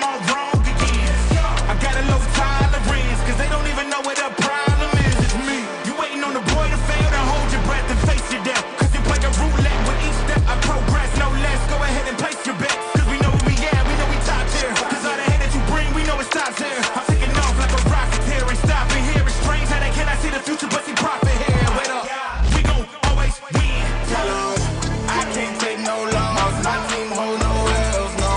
I'm all wrong again. I got a low tolerance, cause they don't even know what the problem is. It's me. You waiting on the boy to fail, then hold your breath and face your death. Cause you play a roulette with each step I progress, no less. Go ahead and place your bets, cause we know who we at, we know we top tier. Cause all the hate that you bring, we know it stops here. I'm taking off like a rocket here, ain't stopping here. It's strange how they cannot see the future, but see profit here. Wait up, we gon' always win. Tell 'em I can't take no loss, my team hold no L's, no.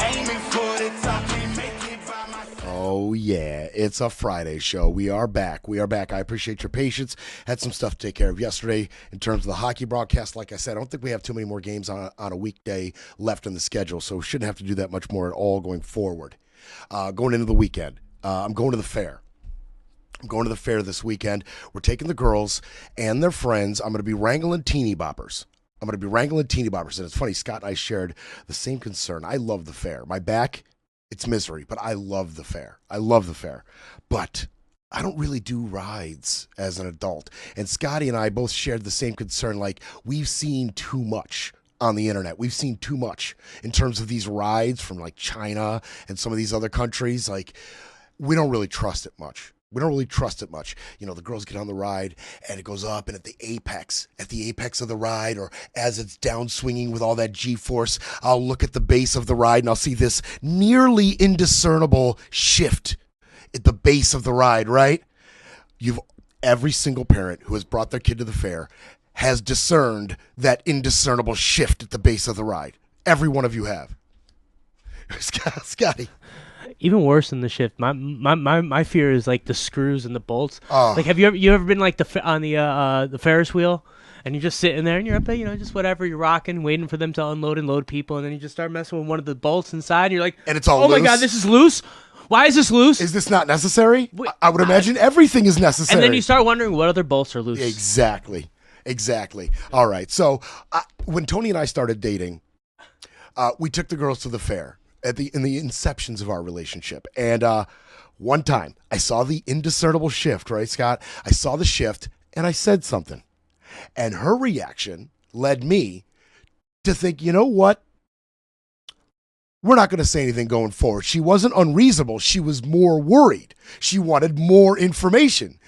Aiming for the top, can't make it by myself. Oh, yeah, it's a Friday show. We are back. We are back. I appreciate your patience. Had some stuff to take care of yesterday in terms of the hockey broadcast. Like I said, I don't think we have too many more games on a weekday left in the schedule, so we shouldn't have to do that much more at all going forward. Going into the weekend, I'm going to the fair. I'm going to the fair this weekend. We're taking the girls and their friends. I'm going to be wrangling teeny boppers. And it's funny, Scott and I shared the same concern. I love the fair. My back, it's misery, but I love the fair. But I don't really do rides as an adult. And Scotty and I both shared the same concern. Like, we've seen too much on the internet. We've seen too much in terms of these rides from like China and some of these other countries. Like, we don't really trust it much. You know, the girls get on the ride and it goes up, and at the apex of the ride, or as it's down swinging with all that G-force, I'll look at the base of the ride and I'll see this nearly indiscernible shift at the base of the ride, right? Every single parent who has brought their kid to the fair has discerned that indiscernible shift at the base of the ride. Every one of you have. Scotty. Even worse than the shift, my fear is like the screws and the bolts. Oh. Like, have you ever been like on the Ferris wheel, and you're just sitting there and you're up there, you know, just whatever, you're rocking, waiting for them to unload and load people, and then you just start messing with one of the bolts inside, and you're like, and it's all oh loose. my god, this is loose. Why is this loose? Is this not necessary? I would imagine everything is necessary. And then you start wondering what other bolts are loose. Exactly. All right. So when Tony and I started dating, we took the girls to the fair in the inceptions of our relationship. And one time I saw the indiscernible shift, right, Scott? I saw the shift and I said something. And her reaction led me to think, you know what? We're not going to say anything going forward. She wasn't unreasonable. She was more worried. She wanted more information.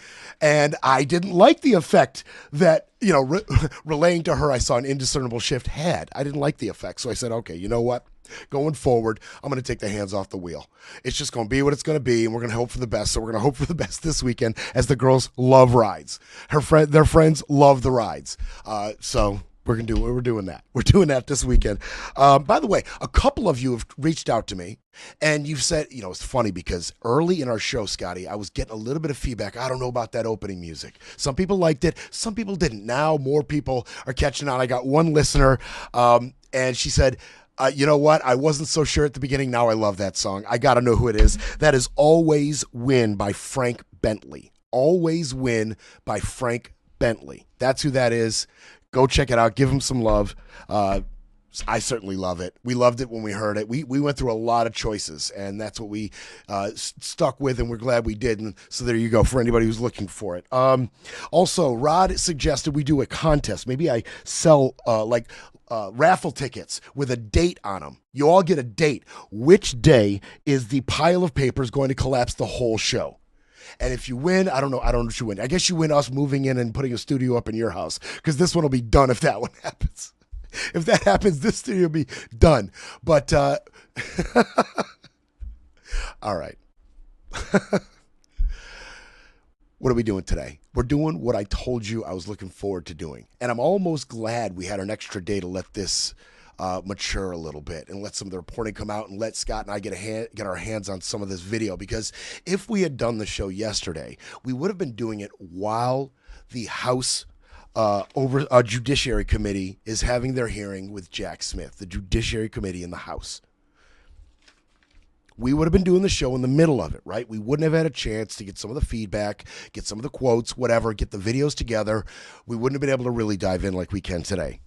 And I didn't like the effect that, you know, relaying to her I saw an indiscernible shift had. I didn't like the effect. So I said, okay, you know what? Going forward, I'm going to take the hands off the wheel. It's just going to be what it's going to be, and we're going to hope for the best. So we're going to hope for the best this weekend, as the girls love rides. Their friends love the rides. So we're doing that. We're doing that this weekend. By the way, a couple of you have reached out to me, and you've said, you know, it's funny because early in our show, Scotty, I was getting a little bit of feedback. I don't know about that opening music. Some people liked it. Some people didn't. Now more people are catching on. I got one listener, and she said, you know what? I wasn't so sure at the beginning. Now I love that song. I got to know who it is. That is Always Win by Frank Bentley. Always Win by Frank Bentley. That's who that is. Go check it out. Give him some love. I certainly love it. We loved it when we heard it. We went through a lot of choices, and that's what we stuck with, and we're glad we did. And so there you go for anybody who's looking for it. Also, Rod suggested we do a contest. Maybe I sell raffle tickets with a date on them. You all get a date. Which day is the pile of papers going to collapse the whole show? And if you win, I don't know what you win. I guess you win us moving in and putting a studio up in your house, because this one will be done if that one happens. If that happens, this studio will be done. But, all right. What are we doing today? We're doing what I told you I was looking forward to doing. And I'm almost glad we had an extra day to let this mature a little bit and let some of the reporting come out and let Scott and I get our hands on some of this video. Because if we had done the show yesterday, we would have been doing it while the House Judiciary Committee is having their hearing with Jack Smith, the Judiciary Committee in the House. We would have been doing the show in the middle of it, right? We wouldn't have had a chance to get some of the feedback, get some of the quotes, whatever, get the videos together. We wouldn't have been able to really dive in like we can today.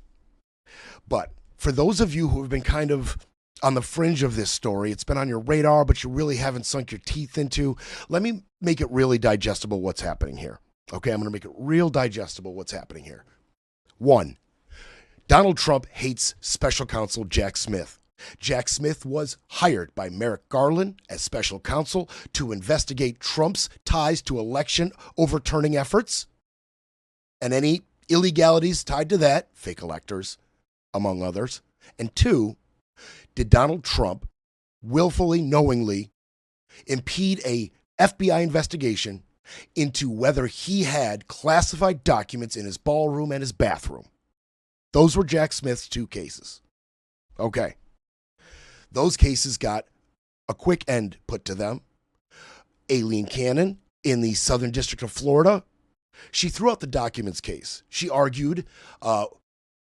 But for those of you who have been kind of on the fringe of this story, it's been on your radar, but you really haven't sunk your teeth into, let me make it really digestible what's happening here. Okay, I'm going to make it real digestible what's happening here. 1, Donald Trump hates special counsel Jack Smith Jack Smith was hired by Merrick Garland as special counsel to investigate Trump's ties to election overturning efforts and any illegalities tied to that, fake electors, among others. And 2, did Donald Trump willfully, knowingly impede a FBI investigation into whether he had classified documents in his ballroom and his bathroom? Those were Jack Smith's 2 cases. Okay. Those cases got a quick end put to them. Aileen Cannon in the Southern District of Florida, she threw out the documents case. She argued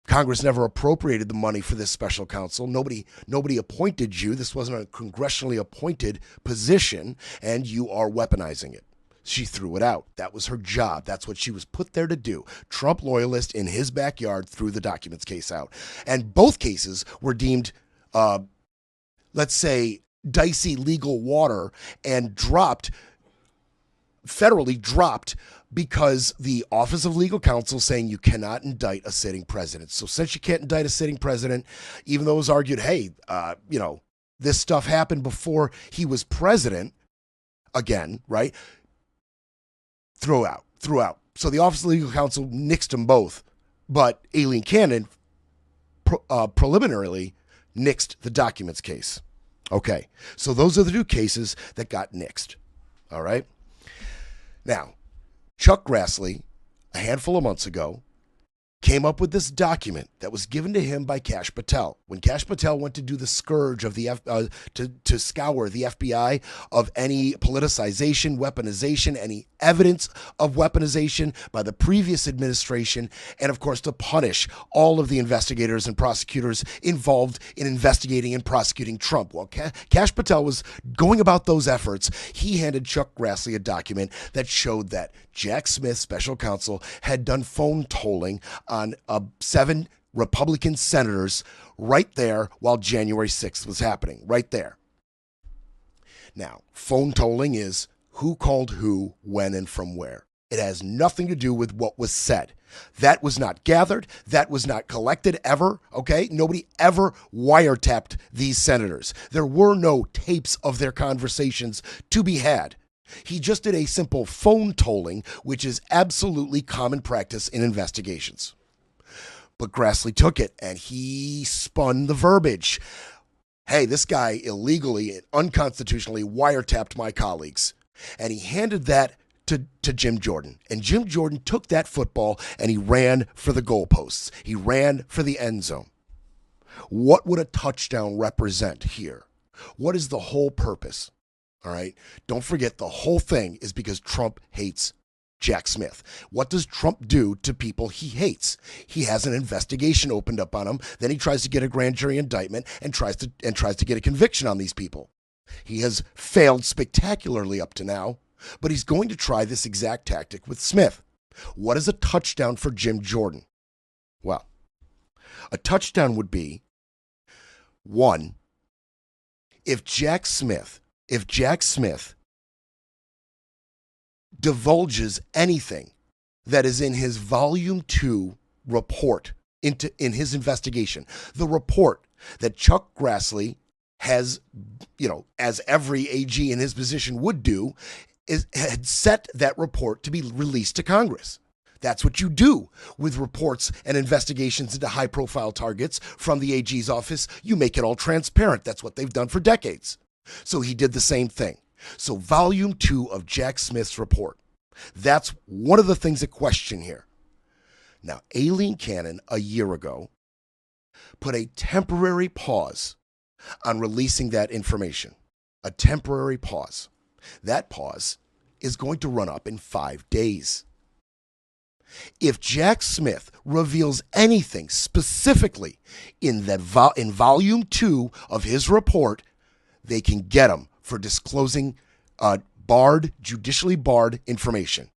Congress never appropriated the money for this special counsel. Nobody appointed you. This wasn't a congressionally appointed position, and you are weaponizing it. She threw it out. That was her job. That's what she was put there to do. Trump loyalist in his backyard threw the documents case out. And both cases were deemed, let's say, dicey legal water and federally dropped because the Office of Legal Counsel saying you cannot indict a sitting president. So since you can't indict a sitting president, even though it was argued, hey, this stuff happened before he was president, again, right? Threw out. So the Office of Legal Counsel nixed them both, but Aileen Cannon preliminarily nixed the documents case. Okay, so those are the 2 cases that got nixed. All right. Now, Chuck Grassley, a handful of months ago, came up with this document that was given to him by Kash Patel. When Kash Patel went to do the scourge of the to scour the FBI of any politicization, weaponization, any evidence of weaponization by the previous administration, and of course to punish all of the investigators and prosecutors involved in investigating and prosecuting Trump. While Kash Patel was going about those efforts, he handed Chuck Grassley a document that showed that Jack Smith, special counsel, had done phone tolling on 7 Republican senators right there while January 6th was happening, right there. Now, phone tolling is who called who, when, and from where. It has nothing to do with what was said. That was not gathered. That was not collected ever, okay? Nobody ever wiretapped these senators. There were no tapes of their conversations to be had. He just did a simple phone tolling, which is absolutely common practice in investigations. But Grassley took it and he spun the verbiage. Hey, this guy illegally and unconstitutionally wiretapped my colleagues. And he handed that to Jim Jordan. And Jim Jordan took that football and he ran for the goalposts. He ran for the end zone. What would a touchdown represent here? What is the whole purpose? All right. Don't forget, the whole thing is because Trump hates Jack Smith. What does Trump do to people he hates? He has an investigation opened up on him. Then he tries to get a grand jury indictment and tries to get a conviction on these people. He has failed spectacularly up to now, but he's going to try this exact tactic with Smith. What is a touchdown for Jim Jordan? Well, a touchdown would be, 1, if Jack Smith divulges anything that is in his Volume 2 report in his investigation, the report that Chuck Grassley has, as every AG in his position would do, had set that report to be released to Congress. That's what you do with reports and investigations into high-profile targets from the AG's office. You make it all transparent. That's what they've done for decades. So he did the same thing. So Volume 2 of Jack Smith's report. That's one of the things at question here. Now, Aileen Cannon, a year ago, put a temporary pause on releasing that information. A temporary pause. That pause is going to run up in 5 days. If Jack Smith reveals anything specifically in Volume 2 of his report, they can get him for disclosing judicially barred information,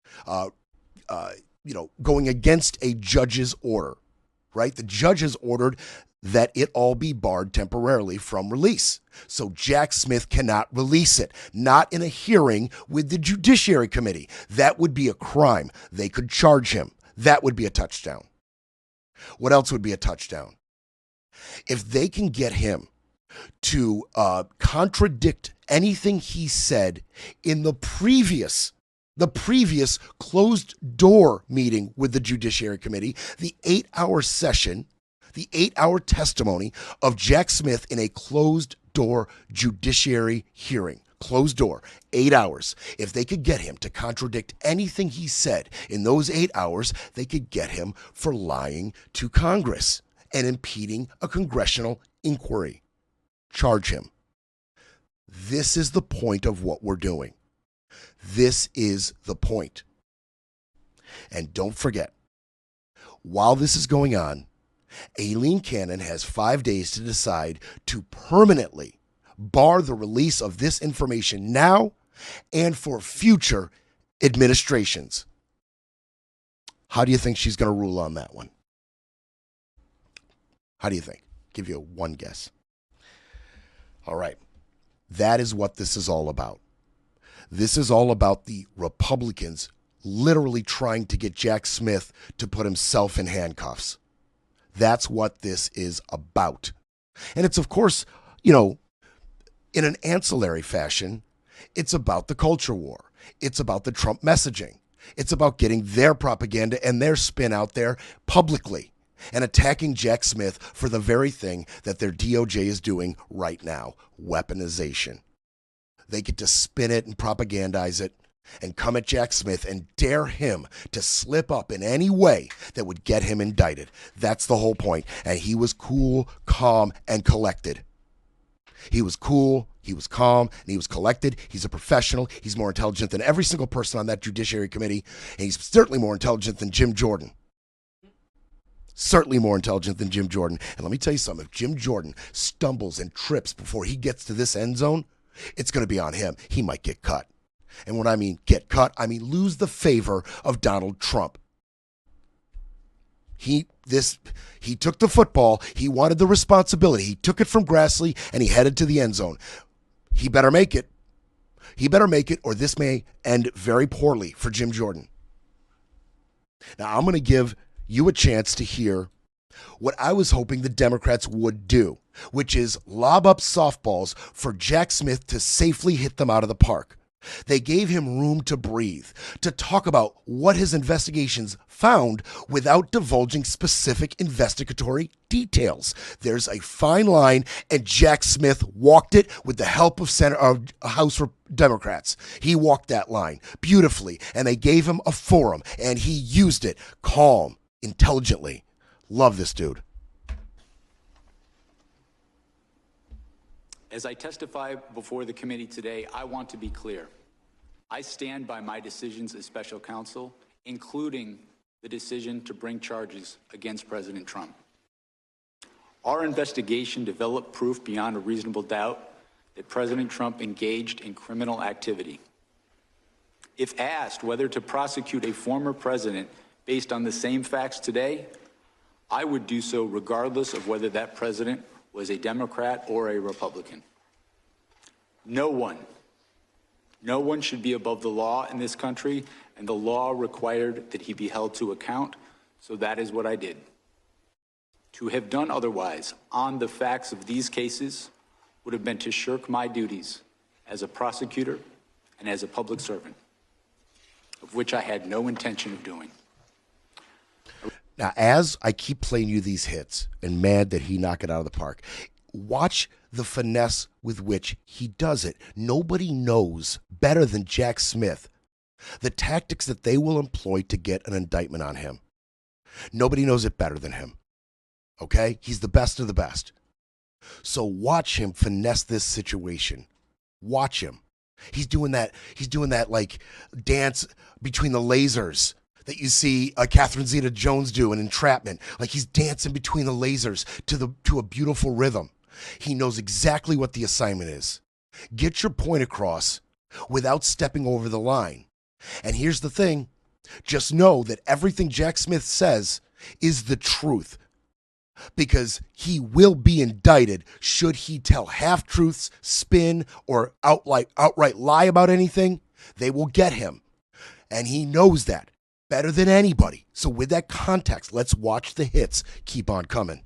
going against a judge's order, right? The judge has ordered that it all be barred temporarily from release. So Jack Smith cannot release it, not in a hearing with the Judiciary Committee. That would be a crime. They could charge him. That would be a touchdown. What else would be a touchdown? If they can get him to contradict anything he said in the previous closed door meeting with the Judiciary Committee, the 8-hour session, the 8-hour testimony of Jack Smith in a closed door judiciary hearing. Closed door, 8 hours. If they could get him to contradict anything he said in those 8 hours, they could get him for lying to Congress and impeding a congressional inquiry. Charge him. This is the point of what we're doing. This is the point. And don't forget, while this is going on, Aileen Cannon has 5 days to decide to permanently bar the release of this information now and for future administrations. How do you think she's going to rule on that one? How do you think? Give you one guess. All right. That is what this is all about. This is all about the Republicans literally trying to get Jack Smith to put himself in handcuffs. That's what this is about. And it's, of course, in an ancillary fashion, it's about the culture war. It's about the Trump messaging. It's about getting their propaganda and their spin out there publicly and attacking Jack Smith for the very thing that their DOJ is doing right now, weaponization. They get to spin it and propagandize it and come at Jack Smith and dare him to slip up in any way that would get him indicted. That's the whole point. And he was cool, calm, and collected. He was cool, he was calm, and he was collected. He's a professional. He's more intelligent than every single person on that Judiciary Committee. And he's certainly more intelligent than Jim Jordan. Certainly more intelligent than Jim Jordan. And let me tell you something. If Jim Jordan stumbles and trips before he gets to this end zone, it's going to be on him. He might get cut. And when I mean get cut, I mean lose the favor of Donald Trump. He took the football. He wanted the responsibility. He took it from Grassley and he headed to the end zone. He better make it. He better make it, or this may end very poorly for Jim Jordan. Now, I'm going to give you a chance to hear what I was hoping the Democrats would do, which is lob up softballs for Jack Smith to safely hit them out of the park. They gave him room to breathe, to talk about what his investigations found without divulging specific investigatory details. There's a fine line, and Jack Smith walked it with the help of House Democrats. He walked that line beautifully, and they gave him a forum, and he used it calm, intelligently. Love this dude. As I testify before the committee today, I want to be clear. I stand by my decisions as special counsel, including the decision to bring charges against President Trump. Our investigation developed proof beyond a reasonable doubt that President Trump engaged in criminal activity. If asked whether to prosecute a former president based on the same facts today, I would do so regardless of whether that president was a Democrat or a Republican. No one should be above the law in this country, and the law required that he be held to account, so that is what I did. To have done otherwise on the facts of these cases would have been to shirk my duties as a prosecutor and as a public servant, of which I had no intention of doing. Now, as I keep playing you these hits and mad that he knocked it out of the park, watch the finesse with which he does it. Nobody knows better than Jack Smith the tactics that they will employ to get an indictment on him. Nobody knows it better than him. Okay? He's the best of the best. So watch him finesse this situation. Watch him. He's doing that like dance between the lasers that you see Catherine Zeta-Jones do in Entrapment. Like he's dancing between the lasers to a beautiful rhythm. He knows exactly what the assignment is. Get your point across without stepping over the line. And here's the thing. Just know that everything Jack Smith says is the truth, because he will be indicted should he tell half-truths, spin, or outright lie about anything. They will get him. And he knows that better than anybody. So with that context, let's watch the hits keep on coming.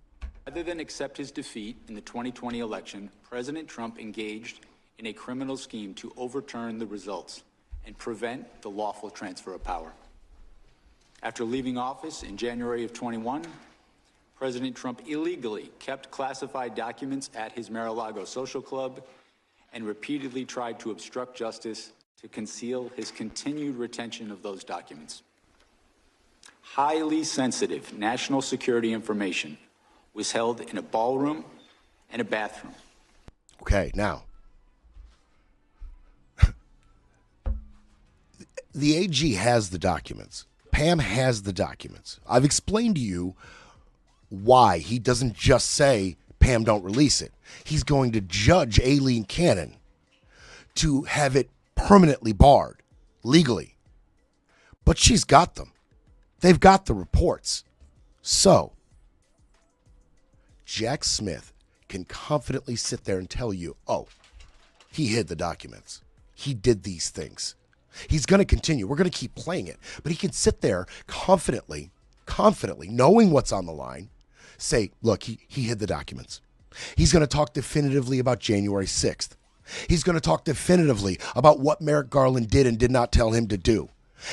Rather than accept his defeat in the 2020 election, President Trump engaged in a criminal scheme to overturn the results and prevent the lawful transfer of power. After leaving office in January of 21, President Trump illegally kept classified documents at his Mar-a-Lago social club and repeatedly tried to obstruct justice to conceal his continued retention of those documents. Highly sensitive national security information was held in a ballroom and a bathroom. Okay, now, the AG has the documents. Pam has the documents. I've explained to you why he doesn't just say, Pam, don't release it. He's going to judge Aileen Cannon to have it permanently barred, legally. But she's got them. They've got the reports. So, Jack Smith can confidently sit there and tell you, oh, he hid the documents. He did these things. He's going to continue. We're going to keep playing it. But he can sit there confidently, knowing what's on the line, say, look, he hid the documents. He's going to talk definitively about January 6th. He's going to talk definitively about what Merrick Garland did and did not tell him to do.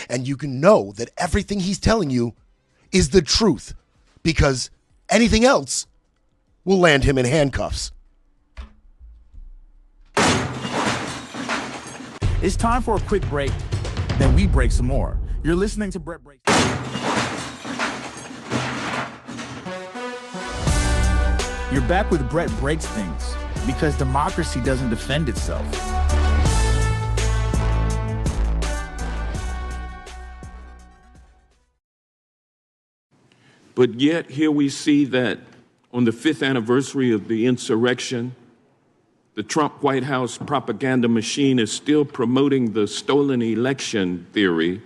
And you can know that everything he's telling you is the truth, because anything else will land him in handcuffs. It's time for a quick break, then we break some more. You're listening to Brett Breaks. You're back with Brett Breaks Things, because democracy doesn't defend itself. But yet here we see that on the 5th anniversary of the insurrection, the Trump White House propaganda machine is still promoting the stolen election theory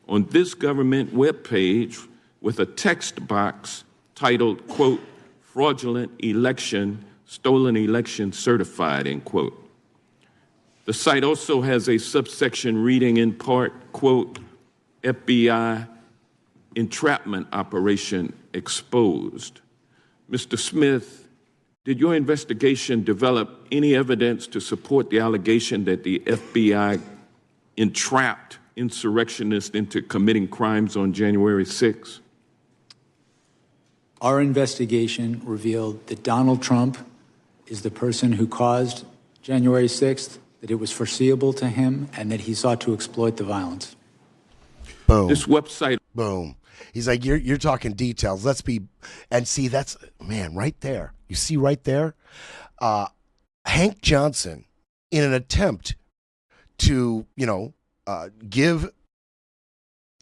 on this government webpage with a text box titled, quote, fraudulent election, stolen election certified, end quote. The site also has a subsection reading in part, quote, FBI entrapment operation exposed. Mr. Smith, did your investigation develop any evidence to support the allegation that the FBI entrapped insurrectionists into committing crimes on January 6th? Our investigation revealed that Donald Trump is the person who caused January 6th, that it was foreseeable to him, and that he sought to exploit the violence. Boom. This website. Boom. He's like, you're talking details. Let's be, and see, that's, man, right there. You see right there? Hank Johnson, in an attempt to, give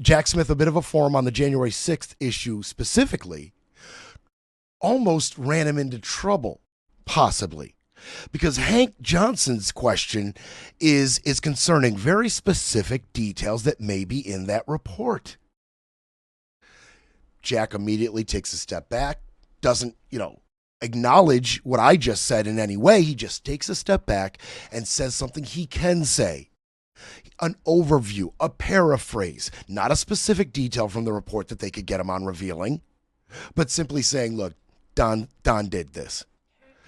Jack Smith a bit of a forum on the January 6th issue specifically, almost ran him into trouble, possibly. Because Hank Johnson's question is concerning very specific details that may be in that report. Jack immediately takes a step back, doesn't, acknowledge what I just said in any way. He just takes a step back and says something he can say. An overview, a paraphrase, not a specific detail from the report that they could get him on revealing, but simply saying, look, Don did this.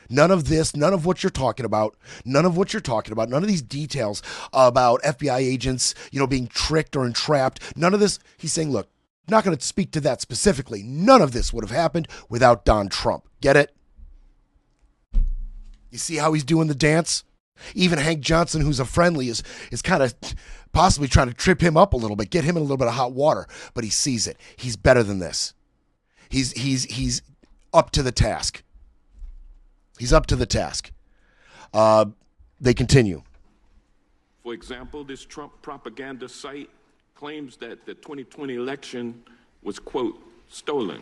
None of this, none of what you're talking about, none of these details about FBI agents, being tricked or entrapped, none of this. He's saying, look, not going to speak to that specifically. None of this would have happened without Don Trump. Get it? You see how he's doing the dance? Even Hank Johnson, who's a friendly, is kind of possibly trying to trip him up a little bit, get him in a little bit of hot water, but he sees it. He's better than this. He's up to the task. He's up to the task. They continue. For example, this Trump propaganda site claims that the 2020 election was, quote, stolen.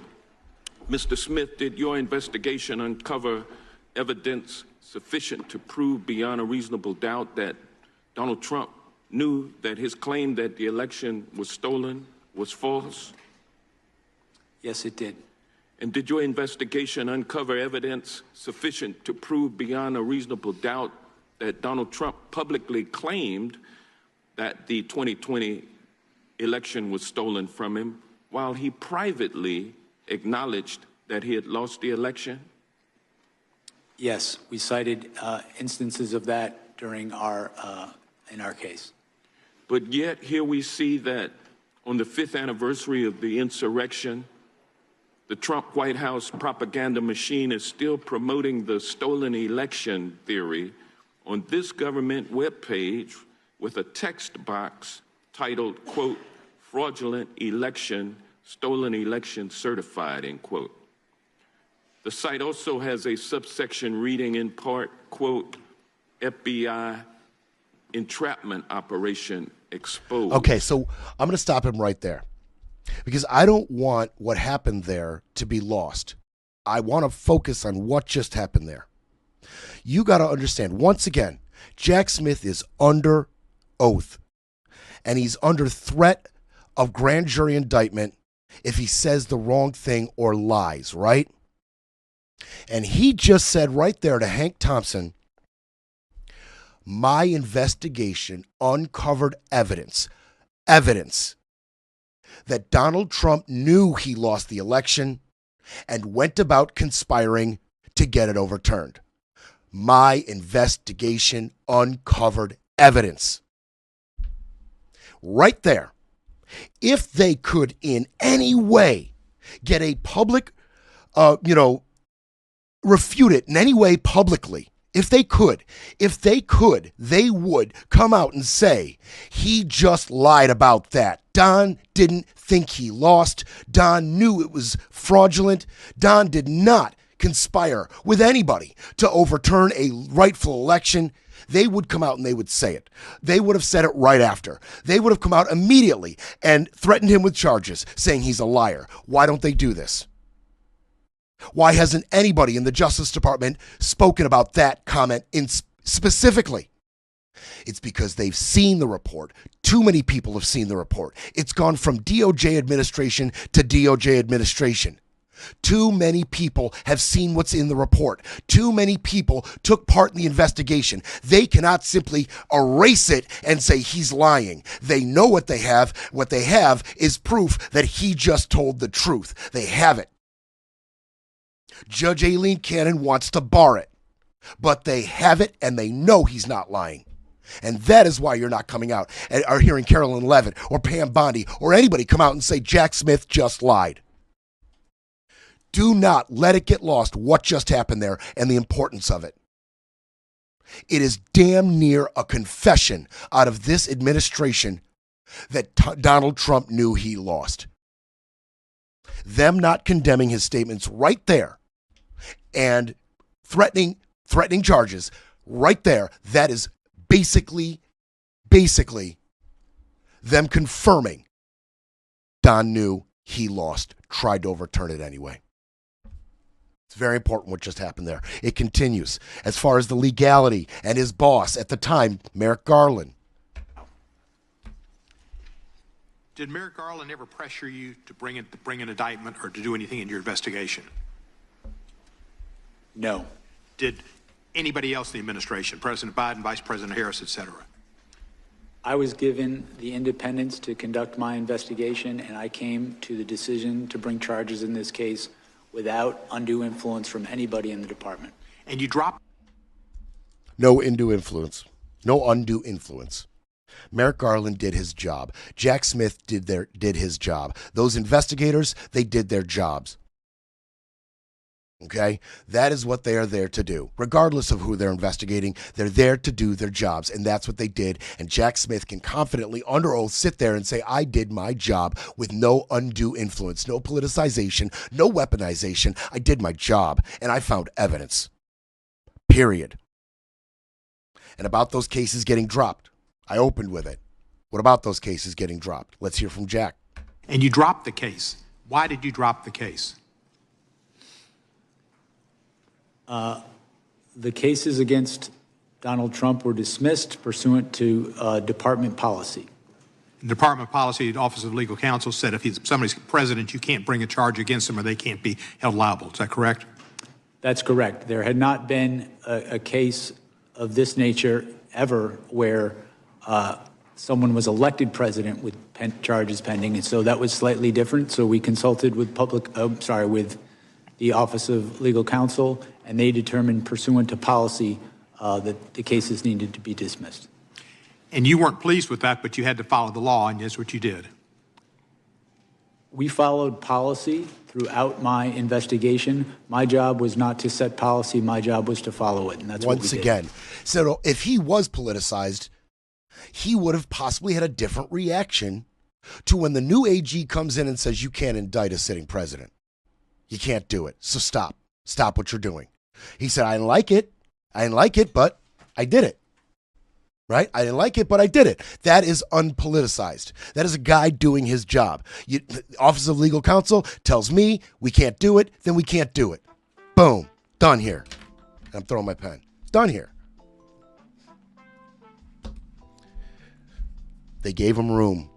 Mr. Smith, did your investigation uncover evidence sufficient to prove beyond a reasonable doubt that Donald Trump knew that his claim that the election was stolen was false? Yes, it did. And did your investigation uncover evidence sufficient to prove beyond a reasonable doubt that Donald Trump publicly claimed that the 2020 election was stolen from him, while he privately acknowledged that he had lost the election? Yes, we cited instances of that during in our case. But yet here we see that on the 5th anniversary of the insurrection, the Trump White House propaganda machine is still promoting the stolen election theory on this government webpage with a text box titled, quote, fraudulent election, stolen election certified, end quote. The site also has a subsection reading in part, quote, FBI entrapment operation exposed. Okay, so I'm going to stop him right there because I don't want what happened there to be lost. I want to focus on what just happened there. You got to understand, once again, Jack Smith is under oath, and he's under threat of grand jury indictment if he says the wrong thing or lies, right? And he just said right there to Hank Thompson, my investigation uncovered evidence that Donald Trump knew he lost the election and went about conspiring to get it overturned. My investigation uncovered evidence. Right there. If they could in any way get a public, refute it in any way publicly, if they could, they would come out and say, he just lied about that. Don didn't think he lost. Don knew it was fraudulent. Don did not conspire with anybody to overturn a rightful election. They would come out and they would say it. They would have said it right after. They would have come out immediately and threatened him with charges, saying he's a liar. Why don't they do this? Why hasn't anybody in the Justice Department spoken about that comment specifically? It's because they've seen the report. Too many people have seen the report. It's gone from DOJ administration to DOJ administration. Too many people have seen what's in the report. Too many people took part in the investigation. They cannot simply erase it and say he's lying. They know what they have. What they have is proof that he just told the truth. They have it. Judge Aileen Cannon wants to bar it, but they have it and they know he's not lying. And that is why you're not coming out and are hearing Carolyn Levitt or Pam Bondi or anybody come out and say Jack Smith just lied. Do not let it get lost what just happened there and the importance of it. It is damn near a confession out of this administration that Donald Trump knew he lost. Them not condemning his statements right there and threatening charges right there, that is basically them confirming Don knew he lost, tried to overturn it anyway. It's very important what just happened there. It continues. As far as the legality and his boss at the time, Merrick Garland. Did Merrick Garland ever pressure you to bring an indictment or to do anything in your investigation? No. Did anybody else in the administration, President Biden, Vice President Harris, et cetera? I was given the independence to conduct my investigation, and I came to the decision to bring charges in this case without undue influence from anybody in the department. And you dropped? No undue influence. No undue influence. Merrick Garland did his job. Jack Smith did his job. Those investigators, they did their jobs. Okay? That is what they are there to do. Regardless of who they're investigating, they're there to do their jobs, and that's what they did. And Jack Smith can confidently, under oath, sit there and say, I did my job with no undue influence, no politicization, no weaponization. I did my job, and I found evidence. Period. And about those cases getting dropped, I opened with it. What about those cases getting dropped? Let's hear from Jack. And you dropped the case. Why did you drop the case? The cases against Donald Trump were dismissed pursuant to department policy. The Department of Policy, the Office of Legal Counsel said if somebody's president, you can't bring a charge against them or they can't be held liable. Is that correct? That's correct. There had not been a case of this nature ever where someone was elected president with charges pending, and so that was slightly different. So we consulted with with the the Office of Legal Counsel, and they determined pursuant to policy that the cases needed to be dismissed. And you weren't pleased with that, but you had to follow the law, and that's what you did. We followed policy throughout my investigation. My job was not to set policy. My job was to follow it, and that's what we did. Once again, so if he was politicized, he would have possibly had a different reaction to when the new AG comes in and says you can't indict a sitting president. You can't do it. So stop. Stop what you're doing. He said, I didn't like it. I didn't like it, but I did it. Right? I didn't like it, but I did it. That is unpoliticized. That is a guy doing his job. The Office of Legal Counsel tells me we can't do it, then we can't do it. Boom. Done here. And I'm throwing my pen. Done here. They gave him room.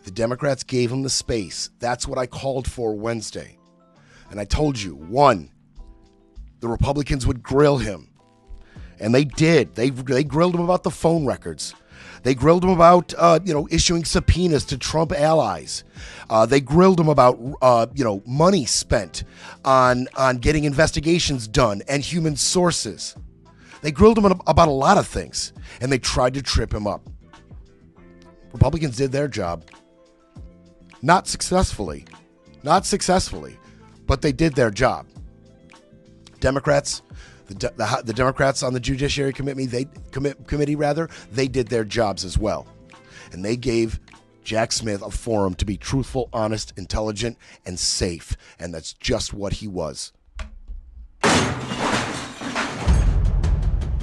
The Democrats gave him the space. That's what I called for Wednesday. And I told you, one, the Republicans would grill him. And they did. They grilled him about the phone records. They grilled him about, issuing subpoenas to Trump allies. They grilled him about, money spent on getting investigations done and human sources. They grilled him about a lot of things, and they tried to trip him up. Republicans did their job. Not successfully, but they did their job. Democrats, the Democrats on the Judiciary Committee, they did their jobs as well. And they gave Jack Smith a forum to be truthful, honest, intelligent, and safe. And that's just what he was.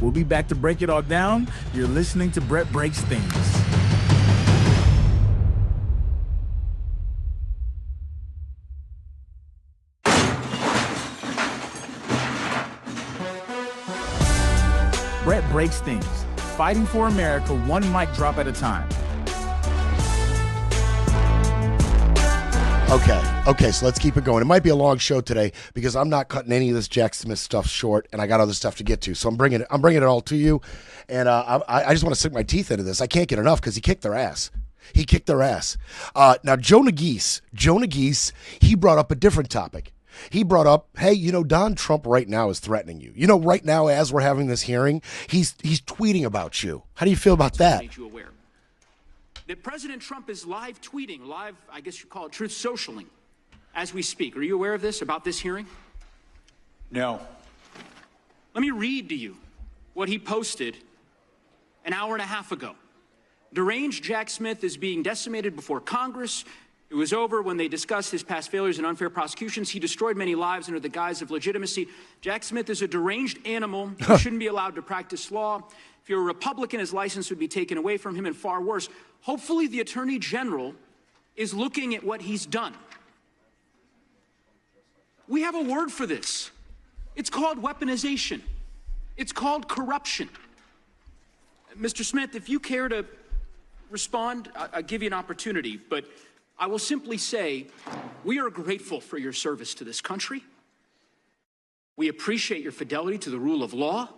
We'll be back to break it all down. You're listening to Brett Breaks Things. Brett Breaks Things, fighting for America one mic drop at a time. Okay, so let's keep it going. It might be a long show today because I'm not cutting any of this Jack Smith stuff short, and I got other stuff to get to. So I'm bringing it all to you, and I just want to sink my teeth into this. I can't get enough because he kicked their ass. Now, Joe Nagise, he brought up a different topic. He brought up, hey, Donald Trump right now is threatening you. Right now, as we're having this hearing, he's tweeting about you. How do you feel about that? Make you aware that President Trump is live tweeting, I guess you call it truth socialing, as we speak. Are you aware of this, about this hearing? No. Let me read to you what he posted an hour and a half ago. Deranged Jack Smith is being decimated before Congress. It was over when they discussed his past failures and unfair prosecutions. He destroyed many lives under the guise of legitimacy. Jack Smith is a deranged animal who shouldn't be allowed to practice law. If you're a Republican, his license would be taken away from him, and far worse. Hopefully the Attorney General is looking at what he's done. We have a word for this. It's called weaponization. It's called corruption. Mr. Smith, if you care to respond, I'll give you an opportunity, but I will simply say we are grateful for your service to this country. We appreciate your fidelity to the rule of law.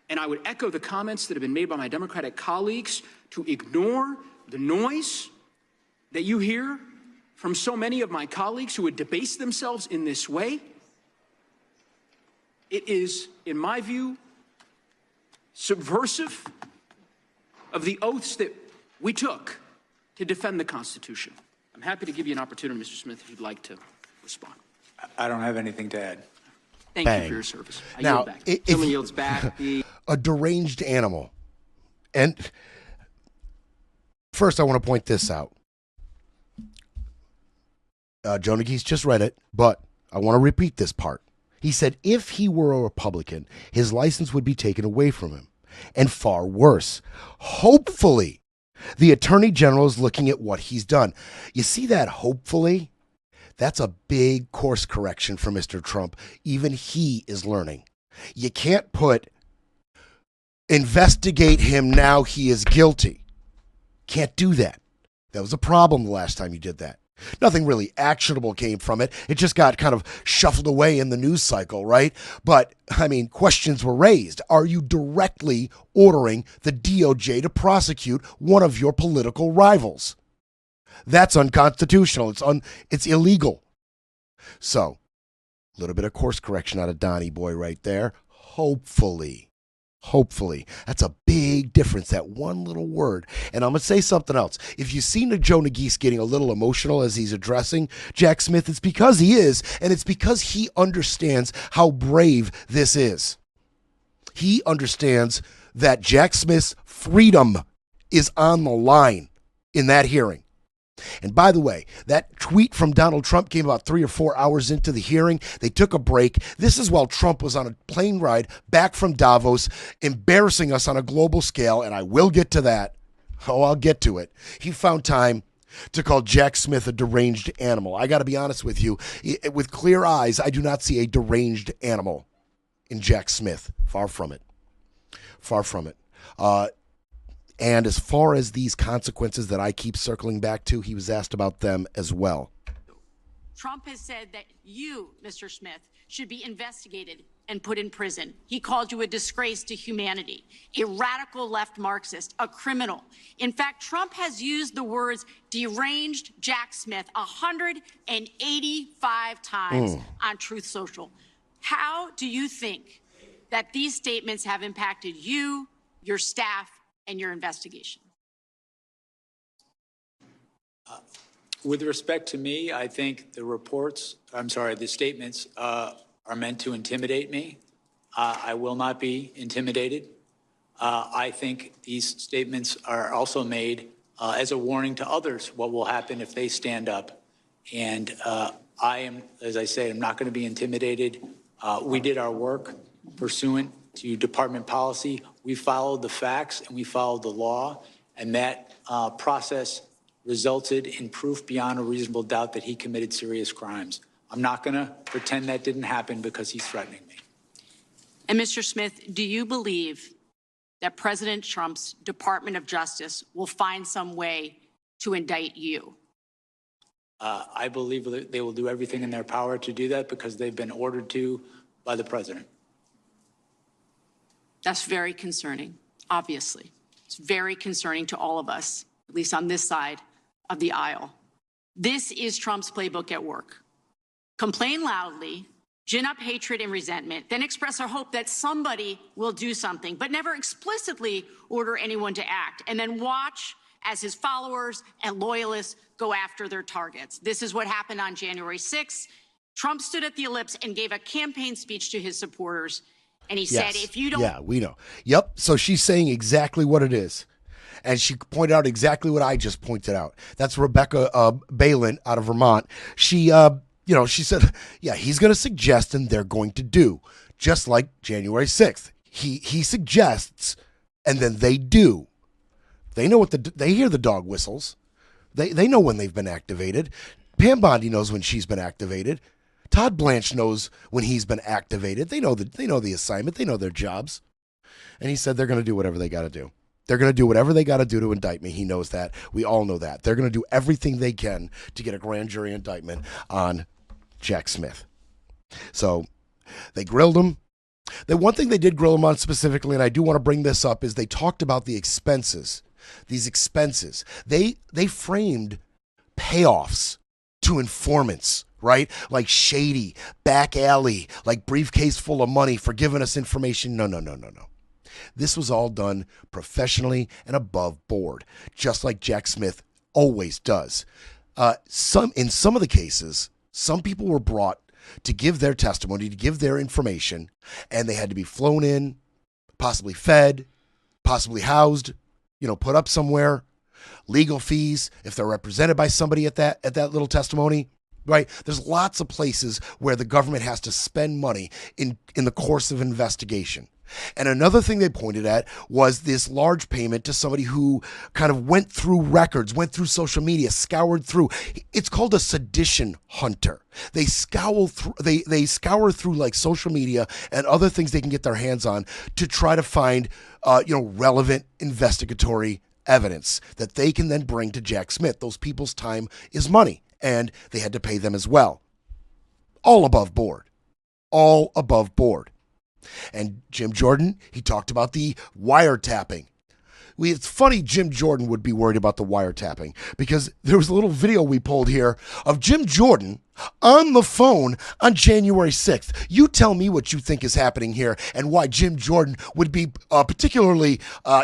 And I would echo the comments that have been made by my Democratic colleagues to ignore the noise that you hear from so many of my colleagues who would debase themselves in this way. It is, in my view, subversive of the oaths that we took to defend the Constitution. I'm happy to give you an opportunity, Mr. Smith, if you'd like to respond. I don't have anything to add. Thank you for your service. I Now, yield back. if Someone yields back. a deranged animal. And first, I want to point this out. Joe Nagise just read it, but I want to repeat this part. He said if he were a Republican, his license would be taken away from him. And far worse, hopefully, the Attorney General is looking at what he's done. You see that hopefully? That's a big course correction for Mr. Trump. Even he is learning. You can't put investigate him now he is guilty. Can't do that. That was a problem the last time you did that. Nothing really actionable came from it. It just got kind of shuffled away in the news cycle, right? But, questions were raised. Are you directly ordering the DOJ to prosecute one of your political rivals? That's unconstitutional. It's illegal. So, A little bit of course correction out of Donnie Boy right there. Hopefully. Hopefully. That's a big difference, that one little word. And I'm going to say something else. If you've seen Joe Nagise getting a little emotional as he's addressing Jack Smith, it's because he is, and it's because he understands how brave this is. He understands that Jack Smith's freedom is on the line in that hearing. And by the way, that tweet from Donald Trump came about 3 or 4 hours into the hearing. They took a break. This is while Trump was on a plane ride back from Davos, embarrassing us on a global scale, and I will get to that. Oh, I'll get to it. He found time to call Jack Smith a deranged animal. I got to be honest with you. With clear eyes, I do not see a deranged animal in Jack Smith. Far from it. Far from it. And as far as these consequences that I keep circling back to, he was asked about them as well. Trump has said that you, Mr. Smith, should be investigated and put in prison. He called you a disgrace to humanity, a radical left Marxist, a criminal. In fact, Trump has used the words deranged Jack Smith 185 times on Truth Social. How do you think that these statements have impacted you, your staff, and your investigation? With respect to me, I think the statements are meant to intimidate me. I will not be intimidated. I think these statements are also made as a warning to others what will happen if they stand up. And I am, as I say, I'm not going to be intimidated. We did our work pursuant to department policy. We followed the facts and we followed the law, and that process resulted in proof beyond a reasonable doubt that he committed serious crimes. I'm not going to pretend that didn't happen because he's threatening me. And Mr. Smith, do you believe that President Trump's Department of Justice will find some way to indict you? I believe that they will do everything in their power to do that because they've been ordered to by the president. That's very concerning, obviously. It's very concerning to all of us, at least on this side of the aisle. This is Trump's playbook at work. Complain loudly, gin up hatred and resentment, then express our hope that somebody will do something, but never explicitly order anyone to act, and then watch as his followers and loyalists go after their targets. This is what happened on January 6th. Trump stood at the Ellipse and gave a campaign speech to his supporters. And he said, if you don't... Yeah, we know. Yep. So she's saying exactly what it is. And she pointed out exactly what I just pointed out. That's Rebecca Balin out of Vermont. She, she said, yeah, he's going to suggest and they're going to do. Just like January 6th. He suggests and then they do. They know they hear the dog whistles. They know when they've been activated. Pam Bondi knows when she's been activated. Todd Blanche knows when he's been activated. They know the assignment. They know their jobs. And he said they're going to do whatever they got to do. They're going to do whatever they got to do to indict me. He knows that. We all know that. They're going to do everything they can to get a grand jury indictment on Jack Smith. So they grilled him. The one thing they did grill him on specifically, and I do want to bring this up, is they talked about the expenses. These expenses. They framed payoffs to informants, right? Like shady, back alley, like briefcase full of money for giving us information. No. This was all done professionally and above board, just like Jack Smith always does. In some of the cases, some people were brought to give their testimony, to give their information, and they had to be flown in, possibly fed, possibly housed, put up somewhere, legal fees if they're represented by somebody at that little testimony, right? There's lots of places where the government has to spend money in the course of investigation. And another thing they pointed at was this large payment to somebody who kind of went through records, went through social media, scoured through. It's called a sedition hunter. They scour through like social media and other things they can get their hands on to try to find relevant investigatory evidence that they can then bring to Jack Smith. Those people's time is money, and they had to pay them as well. All above board. All above board. And Jim Jordan, he talked about the wiretapping. it's funny Jim Jordan would be worried about the wiretapping, because there was a little video we pulled here of Jim Jordan on the phone on January 6th. You tell me what you think is happening here and why Jim Jordan would be particularly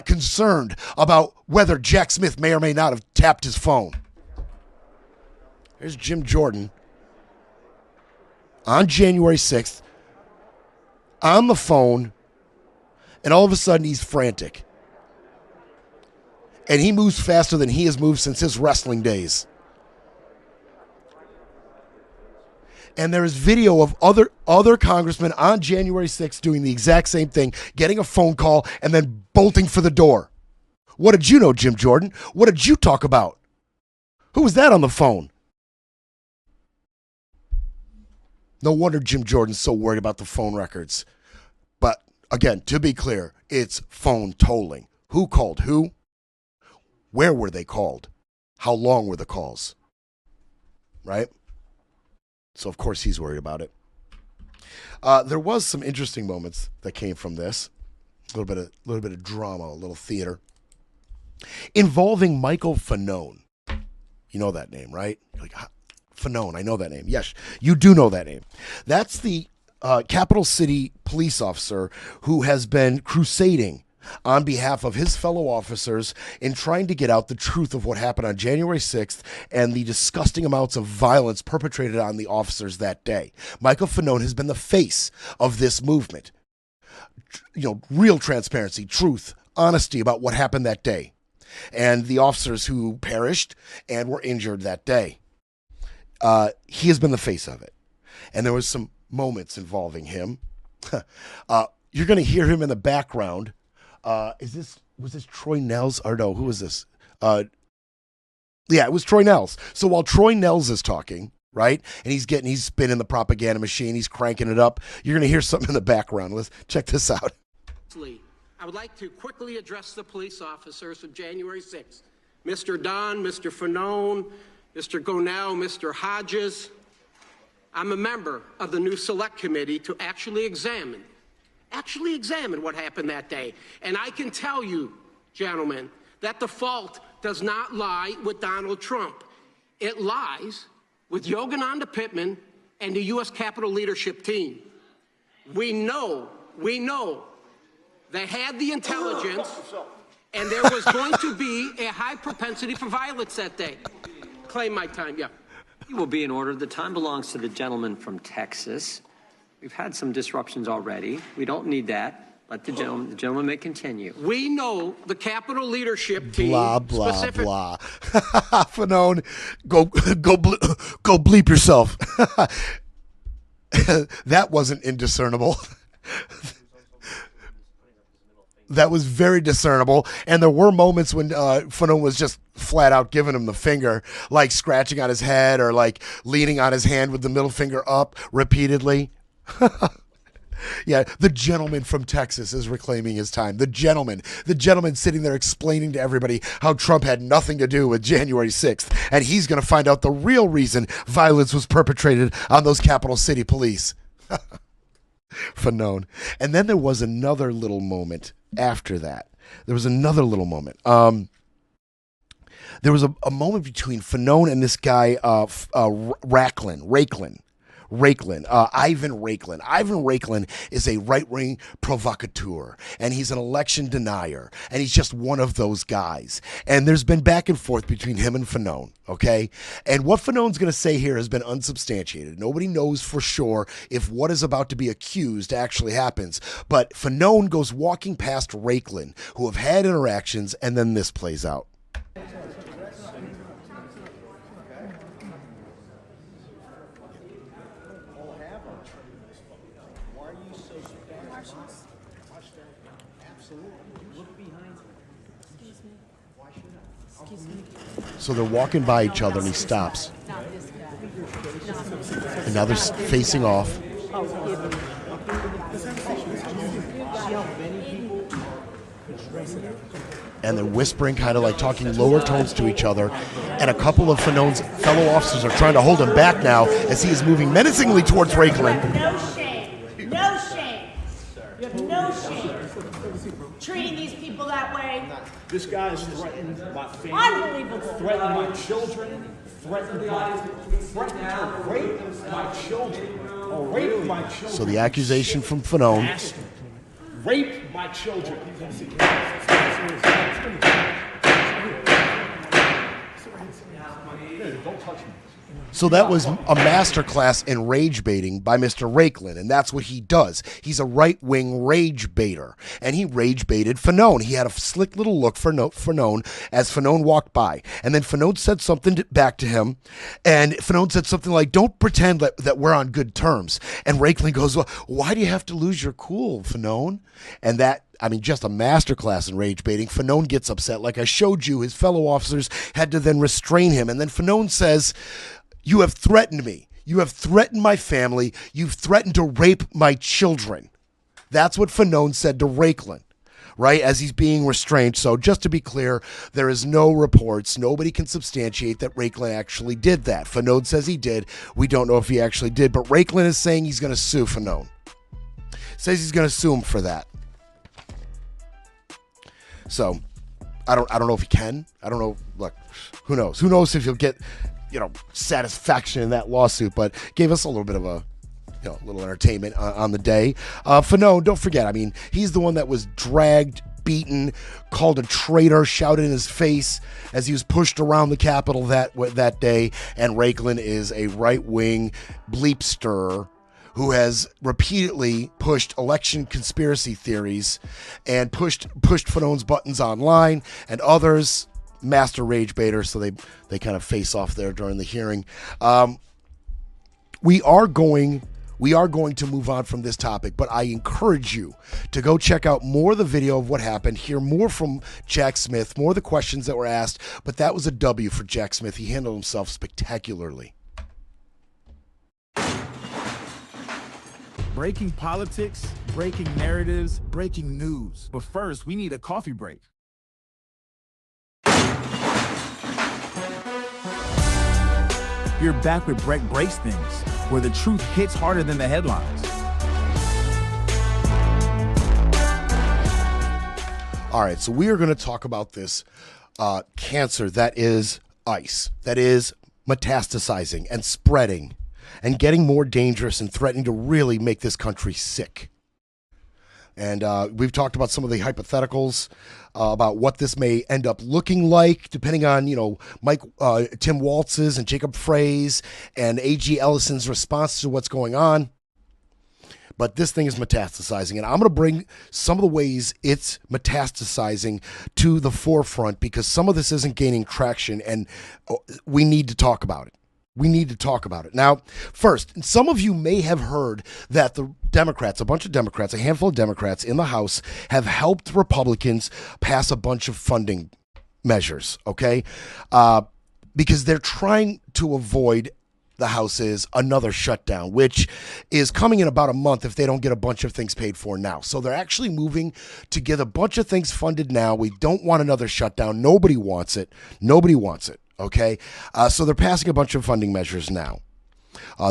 concerned about whether Jack Smith may or may not have tapped his phone. Here's Jim Jordan on January 6th on the phone, and all of a sudden he's frantic. And he moves faster than he has moved since his wrestling days. And there is video of other congressmen on January 6th doing the exact same thing, getting a phone call and then bolting for the door. What did you know, Jim Jordan? What did you talk about? Who was that on the phone? No wonder Jim Jordan's so worried about the phone records. But again, to be clear, it's phone tolling. Who called who? Where were they called? How long were the calls? Right? So, of course, he's worried about it. There was some interesting moments that came from this. A little bit of drama, a little theater. Involving Michael Fanone. You know that name, right? You're like, Fanone, I know that name. Yes, you do know that name. That's the Capital City police officer who has been crusading on behalf of his fellow officers in trying to get out the truth of what happened on January 6th and the disgusting amounts of violence perpetrated on the officers that day. Michael Fanone has been the face of this movement. You know, real transparency, truth, honesty about what happened that day, and the officers who perished and were injured that day. He has been the face of it. And there was some moments involving him. You're going to hear him in the background. Was this Troy Nels? Or no, who was this? Yeah, it was Troy Nels. So while Troy Nels is talking, right, and he's spinning the propaganda machine, he's cranking it up, you're going to hear something in the background. Let's check this out. I would like to quickly address the police officers of January 6th. Mr. Dunn, Mr. Fanone, Mr. Gonell, Mr. Hodges. I'm a member of the new select committee to actually examine what happened that day. And I can tell you, gentlemen, that the fault does not lie with Donald Trump. It lies with Yogananda Pittman and the U.S. Capitol leadership team. We know they had the intelligence, and there was going to be a high propensity for violence that day. Claim my time, yeah. You will be in order. The time belongs to the gentleman from Texas. We've had some disruptions already. We don't need that. Let the gentleman may continue. We know the Capitol leadership team. Blah, blah, blah. Fanone, go bleep yourself. That wasn't indiscernible. That was very discernible. And there were moments when Fanone was just flat out giving him the finger, like scratching on his head or like leaning on his hand with the middle finger up repeatedly. Yeah, the gentleman from Texas is reclaiming his time. The gentleman sitting there explaining to everybody how Trump had nothing to do with January 6th. And he's going to find out the real reason violence was perpetrated on those Capital City police. Fanone. And then there was another little moment after that. There was another little moment. There was a moment between Fanone and this guy, Ivan Raiklin. Ivan Raiklin is a right-wing provocateur, and he's an election denier, and he's just one of those guys. And there's been back and forth between him and Fanone, okay? And what Fanone's going to say here has been unsubstantiated. Nobody knows for sure if what is about to be accused actually happens. But Fanone goes walking past Raiklin, who have had interactions, and then this plays out. So they're walking by each other, and he stops. And now they're facing off. And they're whispering, kind of like talking lower tones to each other. And a couple of Fanone's fellow officers are trying to hold him back now as he is moving menacingly towards Raiklin. No shame. No shame. You have no shame treating these people that way. This guy has threatened my family, threatened my children, threatened to rape my children, or rape my children. So the accusation from Fanone. Rape my children. Don't touch me. So that was a masterclass in rage baiting by Mr. Rakelin, and that's what he does. He's a right-wing rage baiter, and he rage baited Fanone. He had a slick little look for Fanone as Fanone walked by, and then Fanone said something back to him, and Fanone said something like, "Don't pretend that we're on good terms." And Rakelin goes, "Well, why do you have to lose your cool, Fanone?" And that, I mean, just a masterclass in rage baiting. Fanone gets upset. Like I showed you, his fellow officers had to then restrain him. And then Fanone says, "You have threatened me. You have threatened my family. You've threatened to rape my children." That's what Fanone said to Rakelin, right, as he's being restrained. So just to be clear, there is no reports. Nobody can substantiate that Rakelin actually did that. Fanone says he did. We don't know if he actually did, but Rakelin is saying he's going to sue Fanone. Says he's going to sue him for that. So I don't know if he can. I don't know. Look, who knows? Who knows if he'll get, satisfaction in that lawsuit, but gave us a little bit of a, little entertainment on the day. Fanone, don't forget, I mean, he's the one that was dragged, beaten, called a traitor, shouted in his face as he was pushed around the Capitol that day, and Rakelin is a right-wing bleepster who has repeatedly pushed election conspiracy theories and pushed Fanone's buttons online, and others, master rage baiters, so they kind of face off there during the hearing. We are going to move on from this topic, but I encourage you to go check out more of the video of what happened, hear more from Jack Smith, more of the questions that were asked, but that was a W for Jack Smith. He handled himself spectacularly. Breaking politics, breaking narratives, breaking news. But first, we need a coffee break. You're back with Brett Breaks Things, where the truth hits harder than the headlines. All right, so we are going to talk about this cancer that is ICE, that is metastasizing and spreading and getting more dangerous and threatening to really make this country sick. And we've talked about some of the hypotheticals about what this may end up looking like, depending on, Tim Waltz's and Jacob Frey's and A.G. Ellison's response to what's going on. But this thing is metastasizing, and I'm going to bring some of the ways it's metastasizing to the forefront because some of this isn't gaining traction, and we need to talk about it. We need to talk about it. Now, first, some of you may have heard that the Democrats, a bunch of Democrats, a handful of Democrats in the House have helped Republicans pass a bunch of funding measures, okay? Because they're trying to avoid the House's another shutdown, which is coming in about a month if they don't get a bunch of things paid for now. So they're actually moving to get a bunch of things funded now. We don't want another shutdown. Nobody wants it. Nobody wants it. Okay, so they're passing a bunch of funding measures now.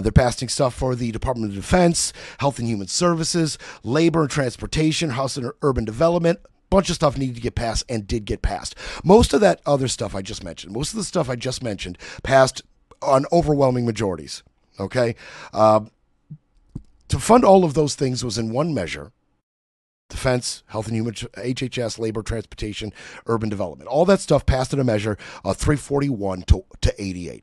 They're passing stuff for the Department of Defense, Health and Human Services, Labor and Transportation, House and Urban Development. Bunch of stuff needed to get passed and did get passed. Most of that other stuff I just mentioned, passed on overwhelming majorities. Okay, to fund all of those things was in one measure. Defense, Health and Human, HHS, Labor, Transportation, Urban Development. All that stuff passed in a measure of 341 to 88.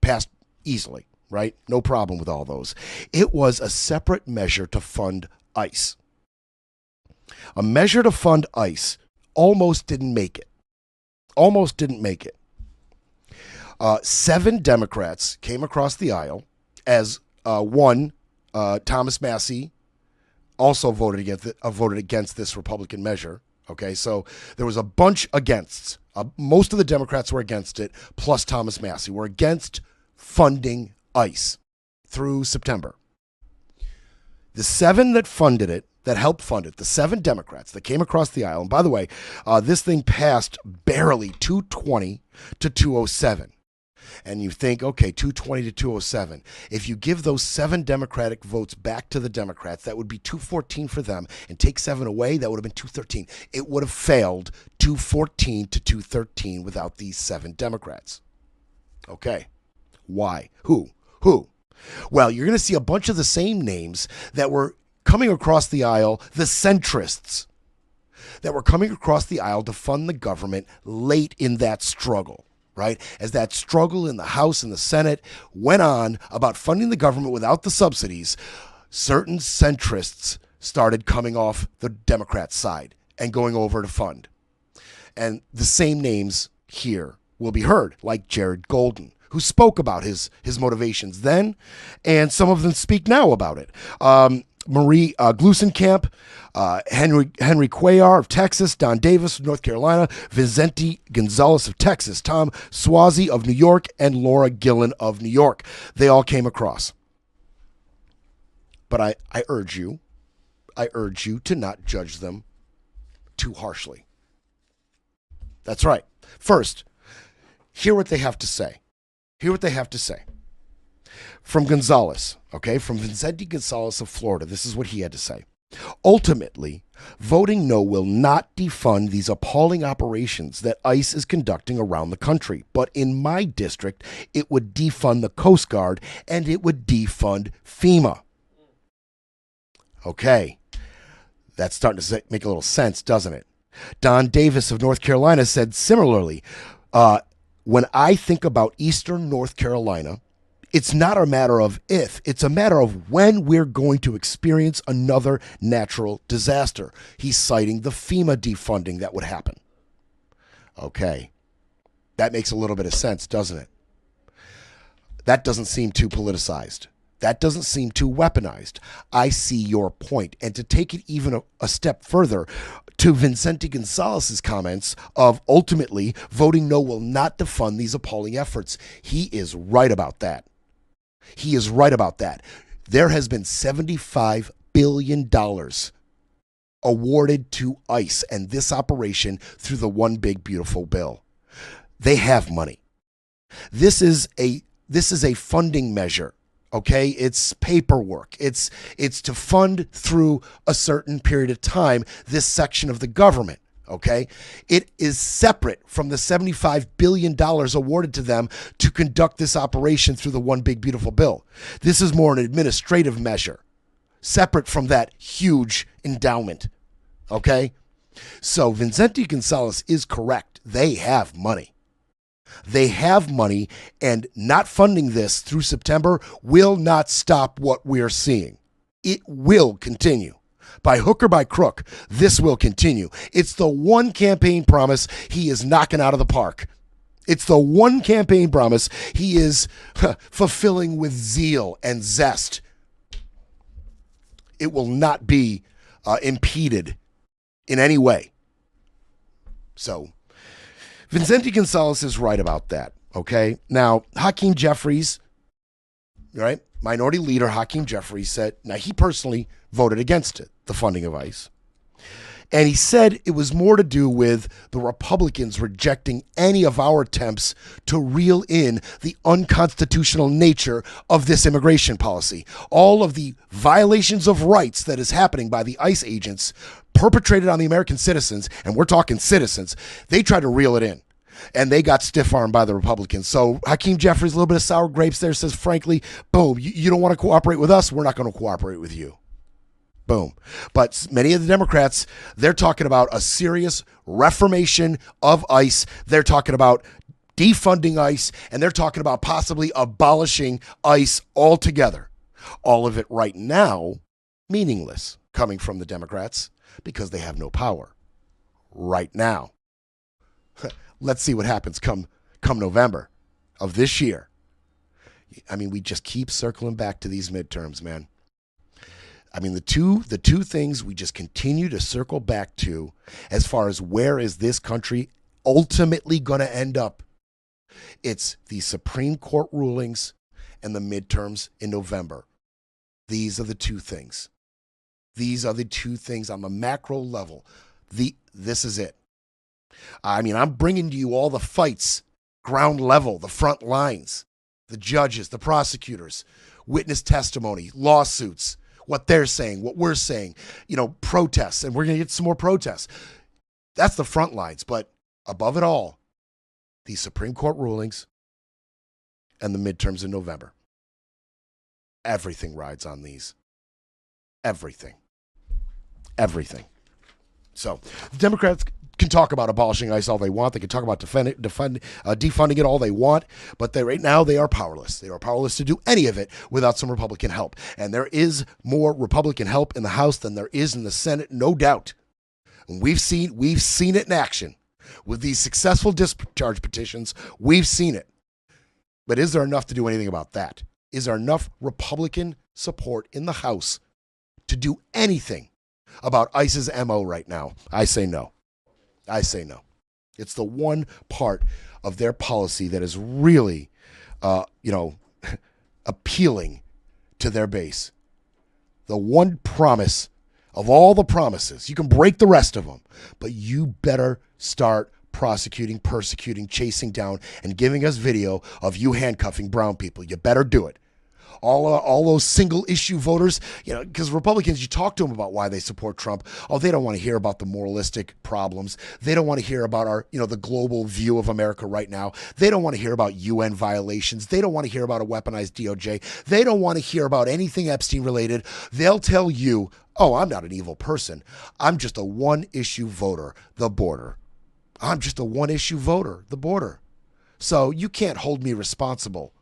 Passed easily, right? No problem with all those. It was a separate measure to fund ICE. A measure to fund ICE almost didn't make it. Almost didn't make it. 7 Democrats came across the aisle as one, Thomas Massie, also voted against this Republican measure. Okay, so there was a bunch against. Most of the Democrats were against it, plus Thomas Massie were against funding ICE through September. The 7 that funded it, that helped fund it, the 7 Democrats that came across the aisle, and by the way, this thing passed barely 220 to 207. and you think, okay, 220 to 207. If you give those 7 Democratic votes back to the Democrats, that would be 214 for them, and take 7 away, that would have been 213. It would have failed 214 to 213 without these 7 Democrats. Okay. Why? Who? Well, you're going to see a bunch of the same names that were coming across the aisle, the centrists, that were coming across the aisle to fund the government late in that struggle, right? As that struggle in the House and the Senate went on about funding the government without the subsidies, certain centrists started coming off the Democrat side and going over to fund. And the same names here will be heard, like Jared Golden, who spoke about his motivations then, and some of them speak now about it. Marie Glusenkamp, Henry Cuellar of Texas, Don Davis of North Carolina, Vicente Gonzalez of Texas, Tom Suozzi of New York, and Laura Gillen of New York. They all came across. But I urge you to not judge them too harshly. That's right. First, hear what they have to say. Hear what they have to say. From Gonzalez, okay, from Vicente Gonzalez of Florida, this is what he had to say. Ultimately, voting no will not defund these appalling operations that ICE is conducting around the country. But in my district, it would defund the Coast Guard and it would defund FEMA. Okay, that's starting to make a little sense, doesn't it? Don Davis of North Carolina said similarly, when I think about Eastern North Carolina, it's not a matter of if, it's a matter of when we're going to experience another natural disaster. He's citing the FEMA defunding that would happen. Okay, that makes a little bit of sense, doesn't it? That doesn't seem too politicized. That doesn't seem too weaponized. I see your point. And to take it even a step further, to Vicente Gonzalez's comments of ultimately voting no will not defund these appalling efforts. He is right about that. He is right about that. There has been $75 billion awarded to ICE and this operation through the One Big Beautiful Bill. They have money. This is a funding measure. Okay, it's paperwork. It's to fund through a certain period of time this section of the government. Okay, it is separate from the $75 billion awarded to them to conduct this operation through the One Big Beautiful Bill. This is more an administrative measure, separate from that huge endowment. Okay, so Vicente Gonzalez is correct. They have money. They have money, and not funding this through September will not stop what we're seeing. It will continue. By hook or by crook, this will continue. It's the one campaign promise he is knocking out of the park. It's the one campaign promise he is fulfilling with zeal and zest. It will not be impeded in any way. So, Vicente Gonzalez is right about that, okay? Now, Hakeem Jeffries, right? Minority Leader Hakeem Jeffries said, now he personally voted against it, the funding of ICE. And he said it was more to do with the Republicans rejecting any of our attempts to reel in the unconstitutional nature of this immigration policy. All of the violations of rights that is happening by the ICE agents perpetrated on the American citizens, and we're talking citizens, they tried to reel it in. And they got stiff-armed by the Republicans. So Hakeem Jeffries, a little bit of sour grapes there, says, frankly, boom, you don't want to cooperate with us, we're not going to cooperate with you. Boom. But many of the Democrats, they're talking about a serious reformation of ICE. They're talking about defunding ICE, and they're talking about possibly abolishing ICE altogether. All of it right now, meaningless, coming from the Democrats, because they have no power right now. Let's see what happens come November of this year. I mean, we just keep circling back to these midterms, man. I mean, the two things we just continue to circle back to as far as where is this country ultimately going to end up. It's the Supreme Court rulings and the midterms in November. These are the two things. These are the two things on the macro level. This is it. I mean, I'm bringing to you all the fights ground level, the front lines, the judges, the prosecutors, witness testimony, lawsuits, what they're saying, what we're saying, protests, and we're going to get some more protests. That's the front lines. But above it all, these Supreme Court rulings and the midterms in November. Everything rides on these. Everything. So the Democrats can talk about abolishing ICE all they want. They can talk about defunding it all they want. But right now they are powerless. They are powerless to do any of it without some Republican help. And there is more Republican help in the House than there is in the Senate, no doubt. And we've seen it in action. With these successful discharge petitions, we've seen it. But is there enough to do anything about that? Is there enough Republican support in the House to do anything about ICE's MO right now? I say no. It's the one part of their policy that is really, appealing to their base. The one promise of all the promises. You can break the rest of them, but you better start prosecuting, persecuting, chasing down, and giving us video of you handcuffing brown people. You better do it. All those single issue voters, because Republicans, you talk to them about why they support Trump. Oh, they don't want to hear about the moralistic problems. They don't want to hear about our, the global view of America right now. They don't want to hear about UN violations. They don't want to hear about a weaponized DOJ. They don't want to hear about anything Epstein related. They'll tell you, oh, I'm not an evil person. I'm just a one issue voter, the border. I'm just a one issue voter, the border. So you can't hold me responsible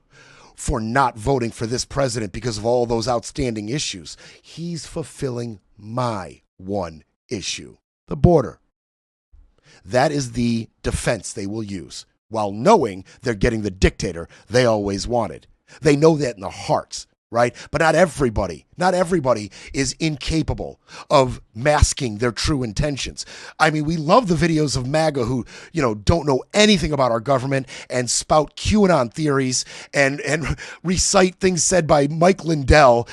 for not voting for this president because of all those outstanding issues. He's fulfilling my one issue, the border. That is the defense they will use, while knowing they're getting the dictator they always wanted. They know that in their hearts, right? But not everybody is incapable of masking their true intentions. I mean, we love the videos of MAGA who, don't know anything about our government and spout QAnon theories and recite things said by Mike Lindell.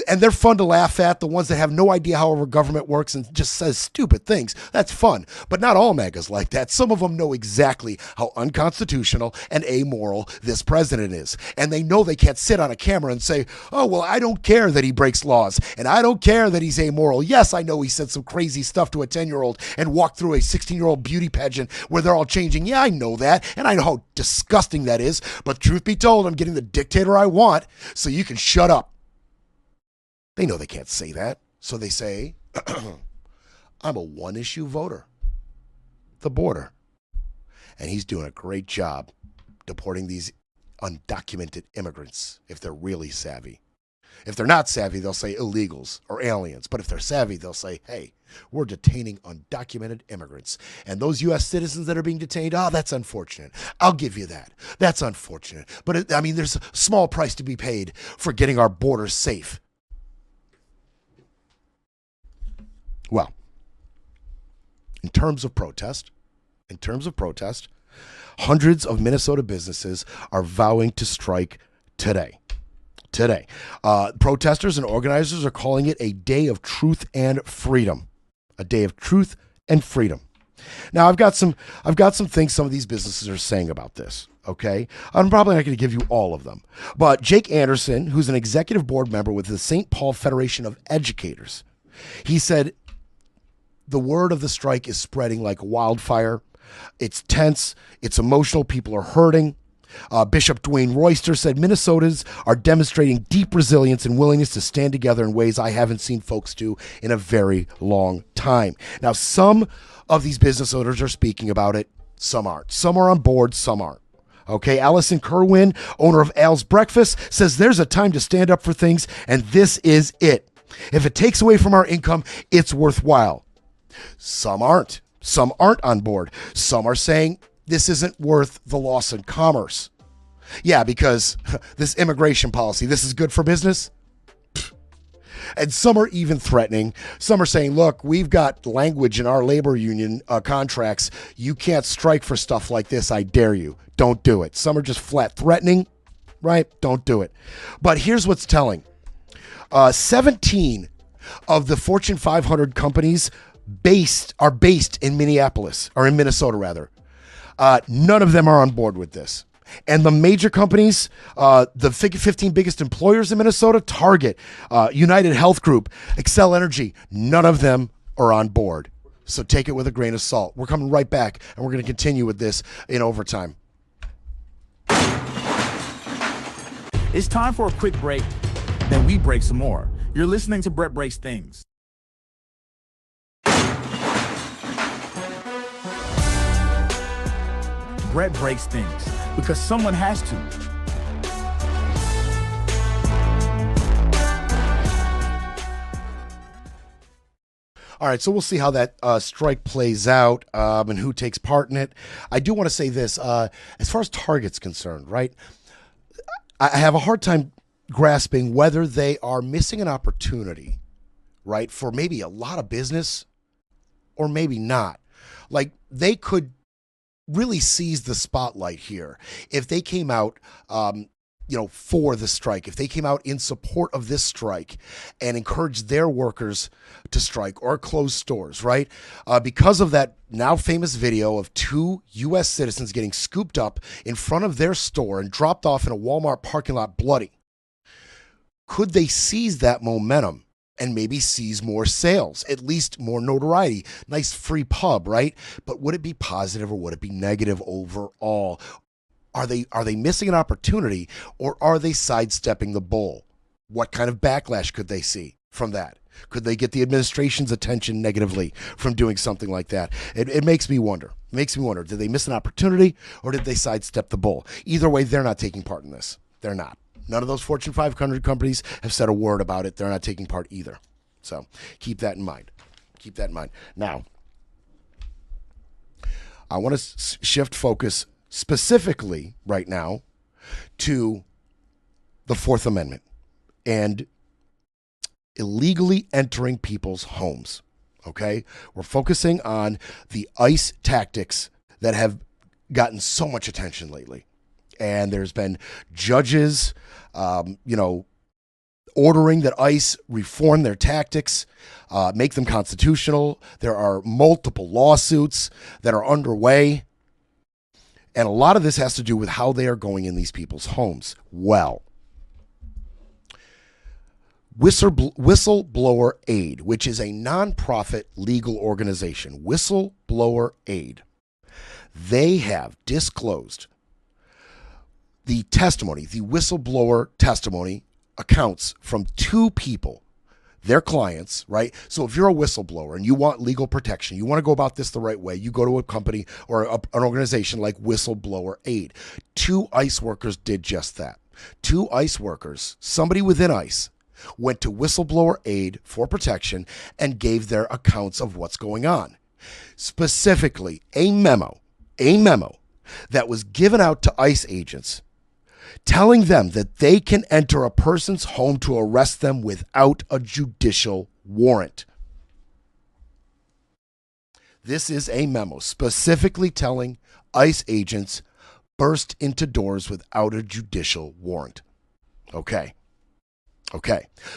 And they're fun to laugh at, the ones that have no idea how our government works and just says stupid things. That's fun. But not all MAGAs like that. Some of them know exactly how unconstitutional and amoral this president is. And they know they can't sit on a camera and say, oh, well, I don't care that he breaks laws. And I don't care that he's amoral. Yes, I know he said some crazy stuff to a 10-year-old and walked through a 16-year-old beauty pageant where they're all changing. Yeah, I know that. And I know how disgusting that is. But truth be told, I'm getting the dictator I want, so you can shut up. They know they can't say that, so they say, I'm a one-issue voter, the border. And he's doing a great job deporting these undocumented immigrants if they're really savvy. If they're not savvy, they'll say illegals or aliens. But if they're savvy, they'll say, hey, we're detaining undocumented immigrants. And those U.S. citizens that are being detained, that's unfortunate. I'll give you that. That's unfortunate. But, there's a small price to be paid for getting our borders safe. Well, in terms of protest, hundreds of Minnesota businesses are vowing to strike today. Protesters and organizers are calling it a day of truth and freedom. A day of truth and freedom. Now, I've got some things some of these businesses are saying about this. Okay, I'm probably not going to give you all of them, but Jake Anderson, who's an executive board member with the St. Paul Federation of Educators, he said, the word of the strike is spreading like wildfire. It's tense. It's emotional. People are hurting. Bishop Dwayne Royster said Minnesotans are demonstrating deep resilience and willingness to stand together in ways I haven't seen folks do in a very long time. Now, some of these business owners are speaking about it. Some aren't. Some are on board. Some aren't. Okay, Allison Kerwin, owner of Al's Breakfast, says there's a time to stand up for things, and this is it. If it takes away from our income, it's worthwhile. Some aren't. Some aren't on board. Some are saying this isn't worth the loss in commerce. Yeah, because this immigration policy, this is good for business. And some are even threatening. Some are saying, look, we've got language in our labor union contracts. You can't strike for stuff like this. I dare you. Don't do it. Some are just flat threatening, right? Don't do it. But here's what's telling. 17 of the Fortune 500 companies are based in Minneapolis, or in Minnesota rather. None of them are on board with this. And the major companies, the 15 biggest employers in Minnesota, Target, United Health Group, Xcel Energy, none of them are on board. So take it with a grain of salt. We're coming right back, and we're going to continue with this in overtime. It's time for a quick break, then we break some more. You're listening to Brett Breaks Things. Brett breaks things because someone has to. All right, so we'll see how that strike plays out and who takes part in it. I do want to say this. As far as Target's concerned, right, I have a hard time grasping whether they are missing an opportunity, right, for maybe a lot of business or maybe not. Like, they could really seize the spotlight here if they came out for the strike, if they came out in support of this strike and encouraged their workers to strike or close stores, right? Because of that now famous video of 2 U.S. citizens getting scooped up in front of their store and dropped off in a Walmart parking lot bloody. Could they seize that momentum and maybe seize more sales, at least more notoriety? Nice free pub, right? But would it be positive or would it be negative overall? Are they missing an opportunity, or are they sidestepping the bull? What kind of backlash could they see from that? Could they get the administration's attention negatively from doing something like that? It makes me wonder. It makes me wonder, did they miss an opportunity, or did they sidestep the bull? Either way, they're not taking part in this. They're not. None of those Fortune 500 companies have said a word about it. They're not taking part either. So keep that in mind. Keep that in mind. Now, I want to shift focus specifically right now to the Fourth Amendment and illegally entering people's homes. Okay? We're focusing on the ICE tactics that have gotten so much attention lately. And there's been judges, ordering that ICE reform their tactics, make them constitutional. There are multiple lawsuits that are underway. And a lot of this has to do with how they are going in these people's homes. Well, Whistleblower Aid, which is a nonprofit legal organization, Whistleblower Aid, they have disclosed the testimony, the whistleblower testimony accounts from 2 people, their clients, right? So if you're a whistleblower and you want legal protection, you want to go about this the right way, you go to a company or an organization like Whistleblower Aid. 2 ICE workers did just that. 2 ICE workers, somebody within ICE, went to Whistleblower Aid for protection and gave their accounts of what's going on. Specifically, a memo that was given out to ICE agents telling them that they can enter a person's home to arrest them without a judicial warrant. This is a memo specifically telling ICE agents burst into doors without a judicial warrant. Okay.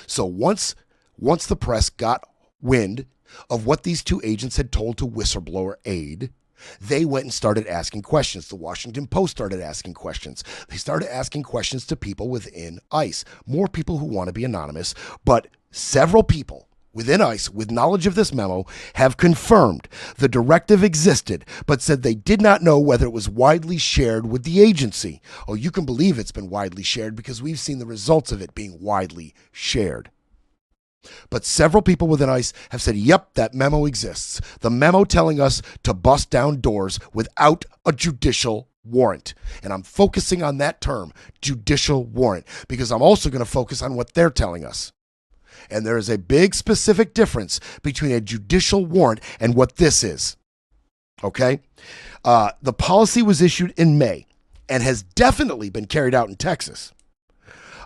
So once the press got wind of what these 2 agents had told to Whistleblower Aid, they went and started asking questions. The Washington Post started asking questions. They started asking questions to people within ICE. More people who want to be anonymous, but several people within ICE with knowledge of this memo have confirmed the directive existed, but said they did not know whether it was widely shared with the agency. Oh, you can believe it's been widely shared because we've seen the results of it being widely shared. But several people within ICE have said, yep, that memo exists. The memo telling us to bust down doors without a judicial warrant. And I'm focusing on that term, judicial warrant, because I'm also going to focus on what they're telling us. And there is a big specific difference between a judicial warrant and what this is. Okay? The policy was issued in May and has definitely been carried out in Texas.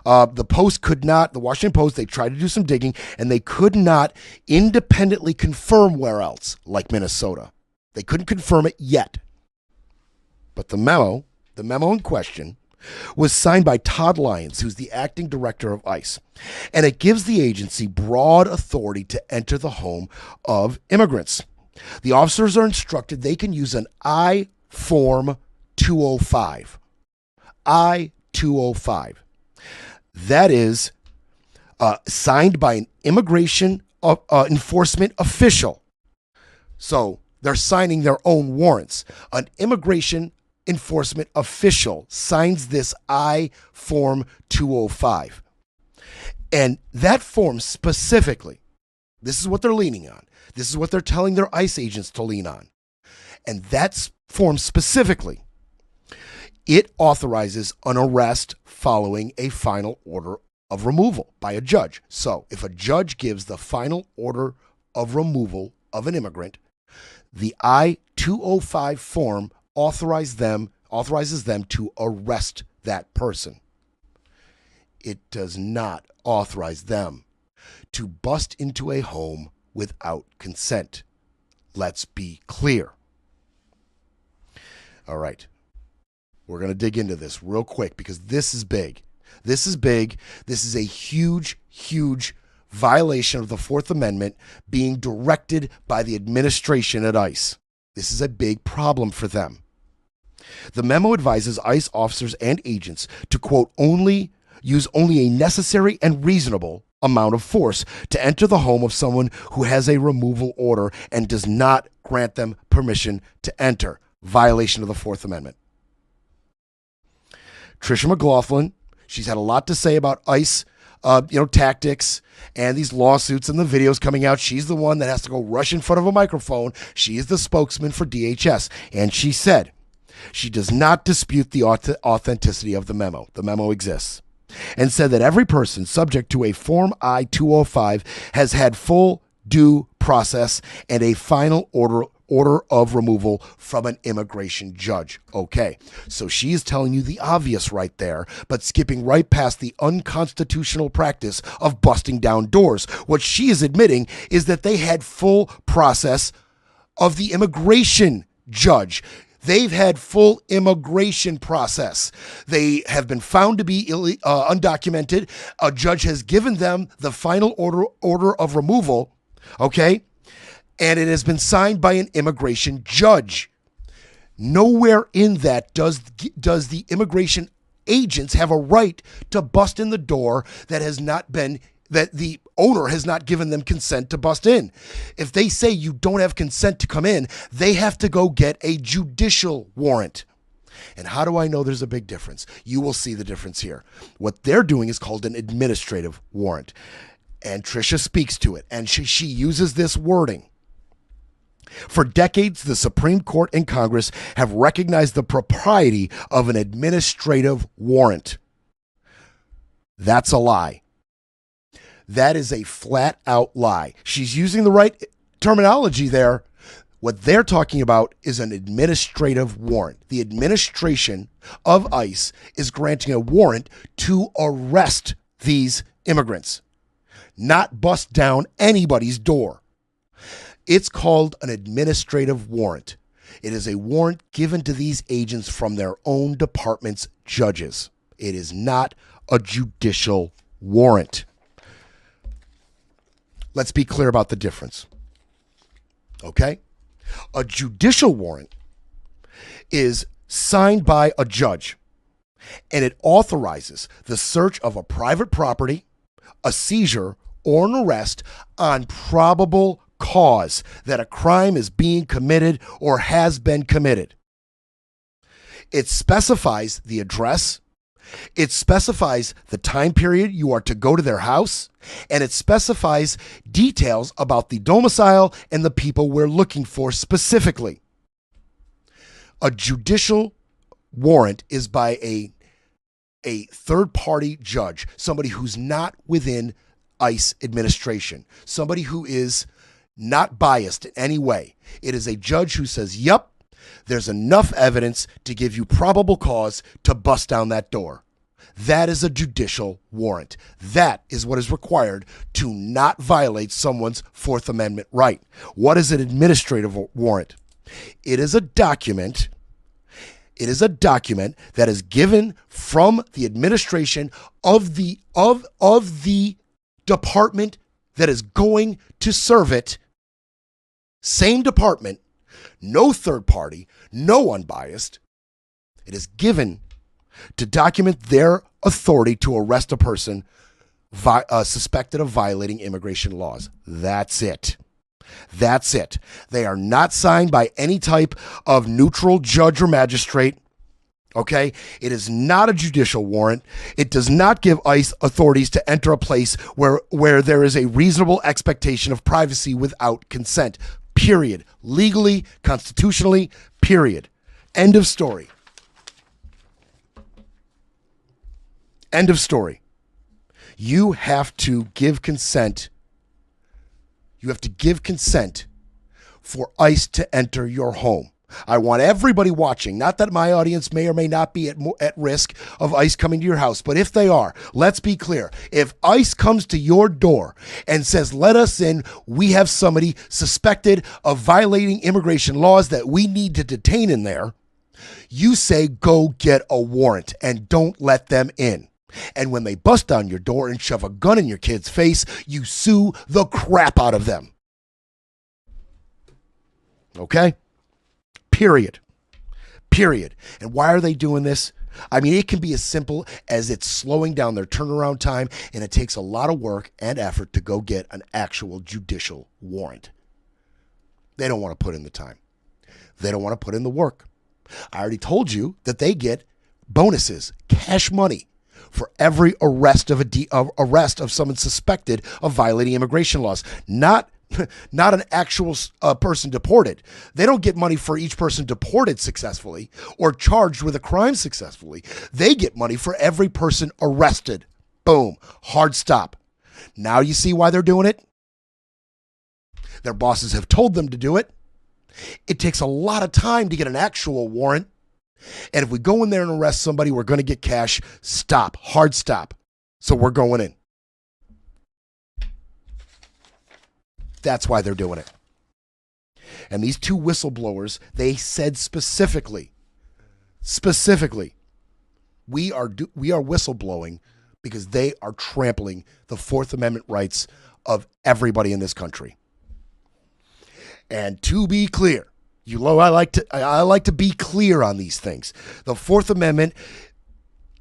The Washington Post, they tried to do some digging, and they could not independently confirm where else, like Minnesota. They couldn't confirm it yet. But the memo in question, was signed by Todd Lyons, who's the acting director of ICE. And it gives the agency broad authority to enter the home of immigrants. The officers are instructed they can use an I-Form 205. I-205. That is signed by an immigration enforcement official. So they're signing their own warrants. An immigration enforcement official signs this I-Form 205. And that form specifically, this is what they're leaning on. This is what they're telling their ICE agents to lean on. And that form specifically, it authorizes an arrest following a final order of removal by a judge. So if a judge gives the final order of removal of an immigrant, the I-205 form authorizes them to arrest that person. It does not authorize them to bust into a home without consent. Let's be clear. All right. We're going to dig into this real quick because this is big. This is big. This is a huge, huge violation of the Fourth Amendment being directed by the administration at ICE. This is a big problem for them. The memo advises ICE officers and agents to, quote, use only a necessary and reasonable amount of force to enter the home of someone who has a removal order and does not grant them permission to enter. Violation of the Fourth Amendment. Tricia McLaughlin, she's had a lot to say about ICE, tactics and these lawsuits and the videos coming out. She's the one that has to go rush in front of a microphone. She is the spokesman for DHS. And she said she does not dispute the authenticity of the memo. The memo exists. And said that every person subject to a Form I-205 has had full due process and a final order of removal from an immigration judge. Okay, so she is telling you the obvious right there, but skipping right past the unconstitutional practice of busting down doors. What she is admitting is that they had full process of the immigration judge. They've had full immigration process. They have been found to be undocumented. A judge has given them the final order of removal, okay? And it has been signed by an immigration judge. Nowhere in that does the immigration agents have a right to bust in the door that the owner has not given them consent to bust in. If they say you don't have consent to come in, they have to go get a judicial warrant. And how do I know there's a big difference? You will see the difference here. What they're doing is called an administrative warrant. And Tricia speaks to it, and she uses this wording. For decades, the Supreme Court and Congress have recognized the propriety of an administrative warrant. That's a lie. That is a flat out lie. She's using the right terminology there. What they're talking about is an administrative warrant. The administration of ICE is granting a warrant to arrest these immigrants, not bust down anybody's door. It's called an administrative warrant. It is a warrant given to these agents from their own department's judges. It is not a judicial warrant. Let's be clear about the difference. Okay? A judicial warrant is signed by a judge, and it authorizes the search of a private property, a seizure, or an arrest on probable cause that a crime is being committed or has been committed. It specifies the address, it specifies the time period you are to go to their house, and it specifies details about the domicile and the people we're looking for specifically. A judicial warrant is by a third-party judge, somebody who's not within ICE administration, somebody who is not biased in any way. It is a judge who says, yep, there's enough evidence to give you probable cause to bust down that door. That is a judicial warrant. That is what is required to not violate someone's Fourth Amendment right. What is an administrative warrant? It is a document. It is a document that is given from the administration of the department that is going to serve it. Same department no third party, no unbiased. It is given to document their authority to arrest a person suspected of violating immigration laws. That's it. That's it. They are not signed by any type of neutral judge or magistrate. Okay? It is not a judicial warrant. It does not give ICE authorities to enter a place where there is a reasonable expectation of privacy without consent. Period. Legally, constitutionally, period. End of story. End of story. You have to give consent. You have to give consent for ICE to enter your home. I want everybody watching, not that my audience may or may not be at risk of ICE coming to your house, but if they are, let's be clear. If ICE comes to your door and says, let us in, we have somebody suspected of violating immigration laws that we need to detain in there, you say, go get a warrant and don't let them in. And when they bust down your door and shove a gun in your kid's face, you sue the crap out of them. Okay? Period. Period. And why are they doing this? I mean, it can be as simple as it's slowing down their turnaround time, and it takes a lot of work and effort to go get an actual judicial warrant. They don't want to put in the time. They don't want to put in the work. I already told you that they get bonuses, cash money, for every arrest of someone suspected of violating immigration laws. Not an actual person deported. They don't get money for each person deported successfully or charged with a crime successfully. They get money for every person arrested. Boom. Hard stop. Now you see why they're doing it? Their bosses have told them to do it. It takes a lot of time to get an actual warrant. And if we go in there and arrest somebody, we're going to get cash. Stop. Hard stop. So we're going in. That's why they're doing it. And these two whistleblowers, they said specifically, we are whistleblowing because they are trampling the Fourth Amendment rights of everybody in this country. And to be clear, I like to be clear on these things. The Fourth Amendment,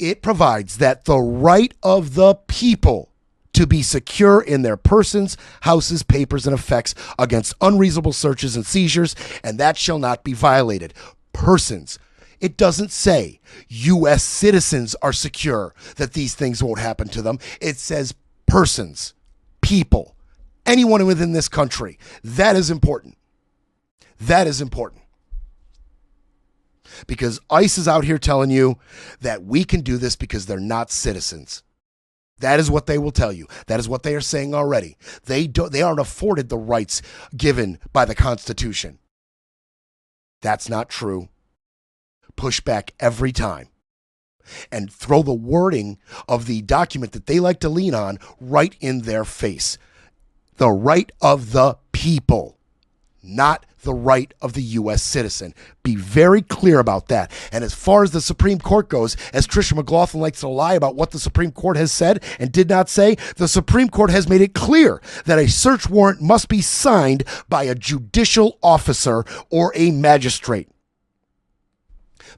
it provides that the right of the people to be secure in their persons, houses, papers, and effects against unreasonable searches and seizures, and that shall not be violated. Persons. It doesn't say U.S. citizens are secure that these things won't happen to them. It says persons, people, anyone within this country. That is important. That is important. Because ICE is out here telling you that we can do this because they're not citizens. That is what they will tell you. That is what they are saying already. They aren't afforded the rights given by the Constitution. That's not true. Push back every time. And throw the wording of the document that they like to lean on right in their face. The right of the people, not the right of the U.S. citizen. Be very clear about that. And as far as the Supreme Court goes, as Tricia McLaughlin likes to lie about what the Supreme Court has said and did not say, the Supreme Court has made it clear that a search warrant must be signed by a judicial officer or a magistrate.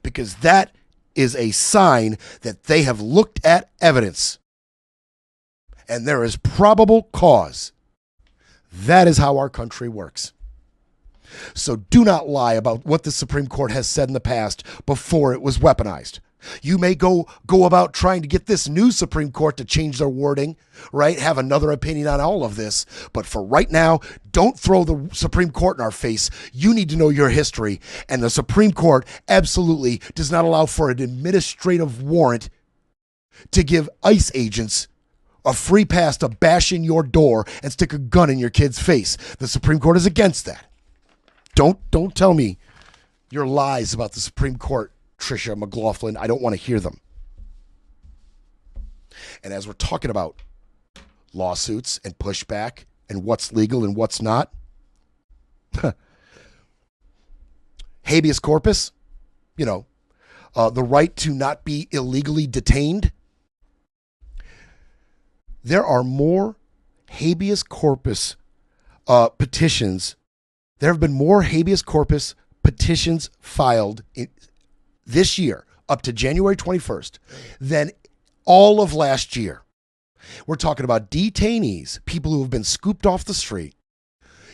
Because that is a sign that they have looked at evidence. And there is probable cause. That is how our country works. So do not lie about what the Supreme Court has said in the past before it was weaponized. You may go about trying to get this new Supreme Court to change their wording, right? Have another opinion on all of this. But for right now, don't throw the Supreme Court in our face. You need to know your history. And the Supreme Court absolutely does not allow for an administrative warrant to give ICE agents a free pass to bash in your door and stick a gun in your kid's face. The Supreme Court is against that. Don't tell me your lies about the Supreme Court, Tricia McLaughlin. I don't want to hear them. And as we're talking about lawsuits and pushback and what's legal and what's not, habeas corpus, the right to not be illegally detained. There are more habeas corpus petitions There have been more habeas corpus petitions filed this year, up to January 21st, than all of last year. We're talking about detainees, people who have been scooped off the street,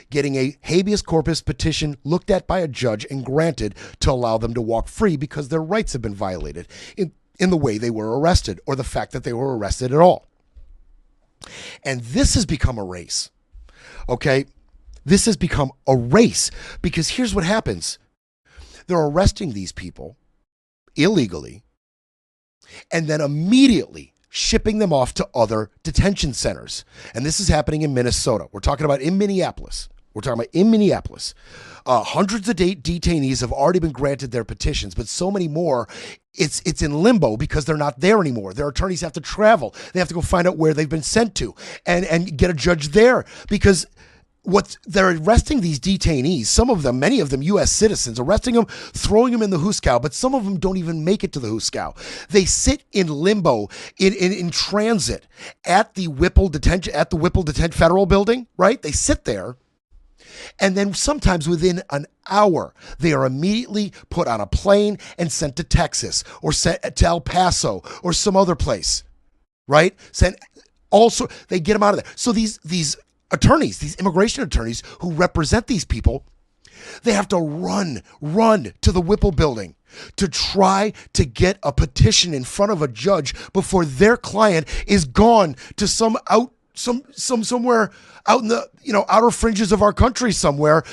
getting a habeas corpus petition looked at by a judge and granted to allow them to walk free because their rights have been violated in the way they were arrested or the fact that they were arrested at all. And this has become a race, okay? This has become a race because here's what happens. They're arresting these people illegally and then immediately shipping them off to other detention centers. And this is happening in Minnesota. We're talking about in Minneapolis. Hundreds of detainees have already been granted their petitions, but so many more, it's in limbo because they're not there anymore. Their attorneys have to travel. They have to go find out where they've been sent to and get a judge there because they're arresting these detainees, some of them, many of them U.S. citizens, arresting them, throwing them in the Huskow, but some of them don't even make it to the Huskow. They sit in limbo, in transit at the Whipple Detention Federal Building, right? They sit there, and then sometimes within an hour, they are immediately put on a plane and sent to Texas or sent to El Paso or some other place, right? They get them out of there. So these attorneys, these immigration attorneys who represent these people, they have to run to the Whipple building to try to get a petition in front of a judge before their client is gone to somewhere out in the outer fringes of our country somewhere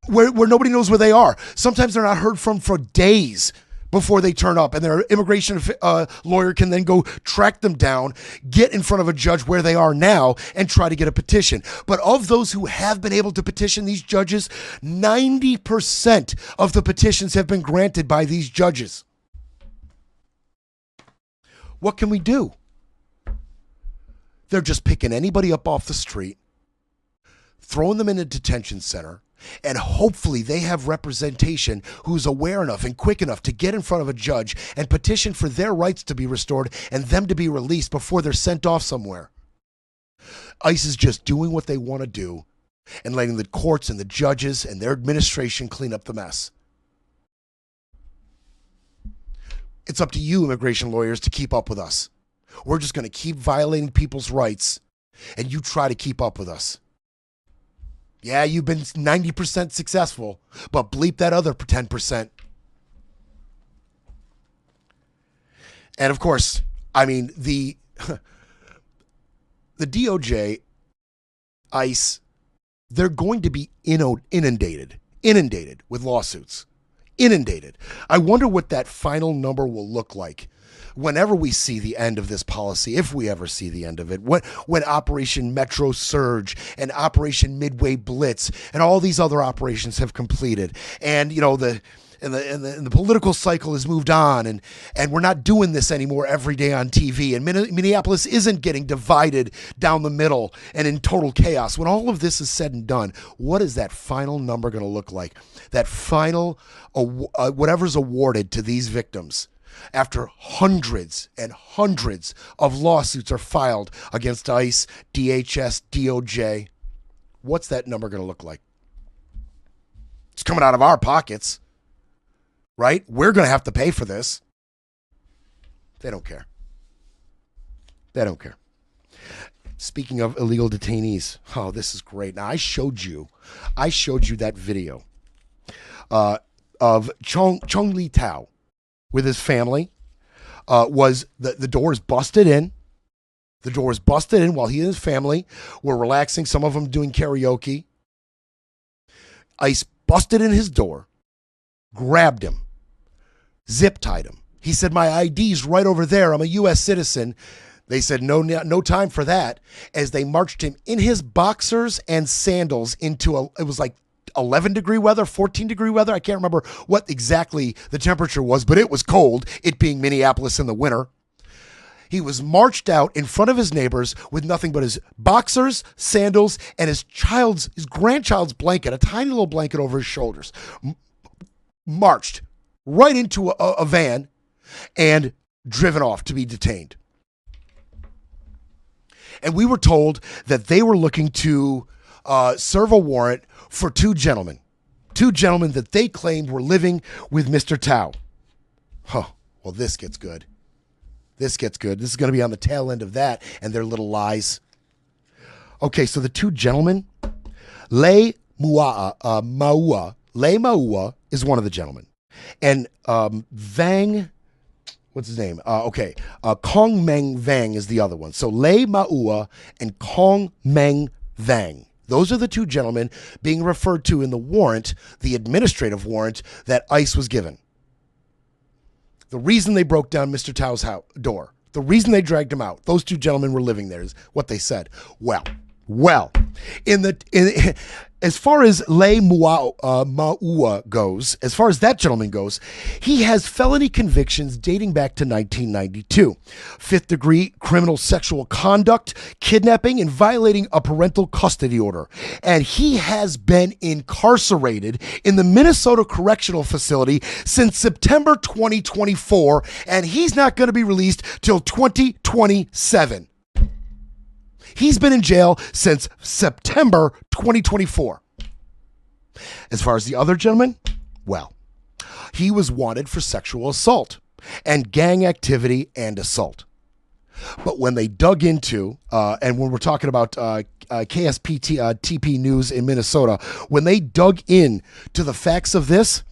where nobody knows where they are. Sometimes they're not heard from for days before they turn up, and their immigration lawyer can then go track them down, get in front of a judge where they are now, and try to get a petition. But of those who have been able to petition these judges, 90% of the petitions have been granted by these judges. What can we do? They're just picking anybody up off the street, throwing them in a detention center, and hopefully they have representation who's aware enough and quick enough to get in front of a judge and petition for their rights to be restored and them to be released before they're sent off somewhere. ICE is just doing what they want to do and letting the courts and the judges and their administration clean up the mess. It's up to you, immigration lawyers, to keep up with us. We're just going to keep violating people's rights, and you try to keep up with us. Yeah, you've been 90% successful, but bleep that other 10%. And of course, I mean, the DOJ, ICE, they're going to be inundated with lawsuits. Inundated. I wonder what that final number will look like whenever we see the end of this policy, if we ever see the end of it, when Operation Metro Surge and Operation Midway Blitz and all these other operations have completed, and the political cycle has moved on, and we're not doing this anymore every day on TV, and Minneapolis isn't getting divided down the middle and in total chaos. When all of this is said and done, what is that final number going to look like? That final, whatever's awarded to these victims after hundreds and hundreds of lawsuits are filed against ICE, DHS, DOJ. What's that number going to look like? It's coming out of our pockets, right? We're going to have to pay for this. They don't care. They don't care. Speaking of illegal detainees, oh, this is great. Now, I showed you that video of Chong Li Tao with his family. Was the door is busted in. The door is busted in while he and his family were relaxing, some of them doing karaoke. ICE busted in his door, grabbed him, zip-tied him. He said, "My ID's right over there. I'm a U.S. citizen." They said, no time for that, as they marched him in his boxers and sandals into it was like 11-degree weather, 14-degree weather. I can't remember what exactly the temperature was, but it was cold, it being Minneapolis in the winter. He was marched out in front of his neighbors with nothing but his boxers, sandals, and his grandchild's blanket, a tiny little blanket over his shoulders. Marched right into a van and driven off to be detained. And we were told that they were looking to serve a warrant for two gentlemen. Two gentlemen that they claimed were living with Mr. Tao. Huh. Well, this gets good. This gets good. This is going to be on the tail end of that and their little lies. Okay, so the two gentlemen, Lei Maua is one of the gentlemen. And Vang, what's his name? Kong Meng Vang is the other one. So Lei Maua and Kong Meng Vang. Those are the two gentlemen being referred to in the warrant, the administrative warrant that ICE was given. The reason they broke down Mr. Tao's door, the reason they dragged him out, those two gentlemen were living there, is what they said. Well, as far as Lei Maua goes, as far as that gentleman goes, he has felony convictions dating back to 1992. 5th-degree criminal sexual conduct, kidnapping, and violating a parental custody order. And he has been incarcerated in the Minnesota Correctional Facility since September 2024, and he's not going to be released till 2027. He's been in jail since September 2024. As far as the other gentleman, well, he was wanted for sexual assault and gang activity and assault. But when they dug into, and when we're talking about TP News in Minnesota, when they dug in to the facts of this,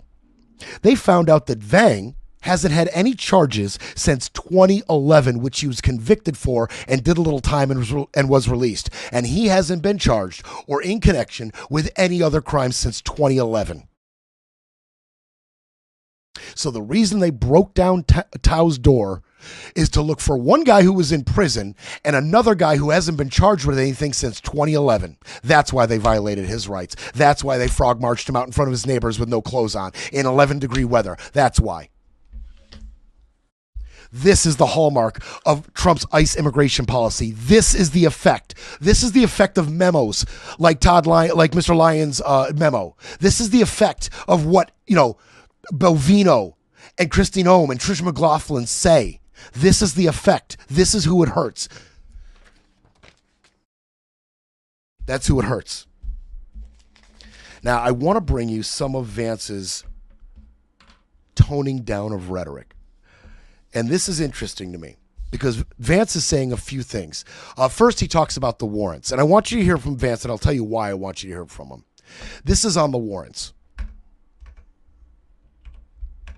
they found out that Vang hasn't had any charges since 2011, which he was convicted for and did a little time and was released. And he hasn't been charged or in connection with any other crime since 2011. So the reason they broke down Tao's door is to look for one guy who was in prison and another guy who hasn't been charged with anything since 2011. That's why they violated his rights. That's why they frog marched him out in front of his neighbors with no clothes on in 11-degree weather. That's why. This is the hallmark of Trump's ICE immigration policy. This is the effect. This is the effect of memos like Mr. Lyons' memo. This is the effect of what, Bovino and Christine Ohm and Trish McLaughlin say. This is the effect. This is who it hurts. That's who it hurts. Now, I want to bring you some of Vance's toning down of rhetoric. And this is interesting to me because Vance is saying a few things. First, he talks about the warrants. And I want you to hear from Vance, and I'll tell you why I want you to hear from him. This is on the warrants.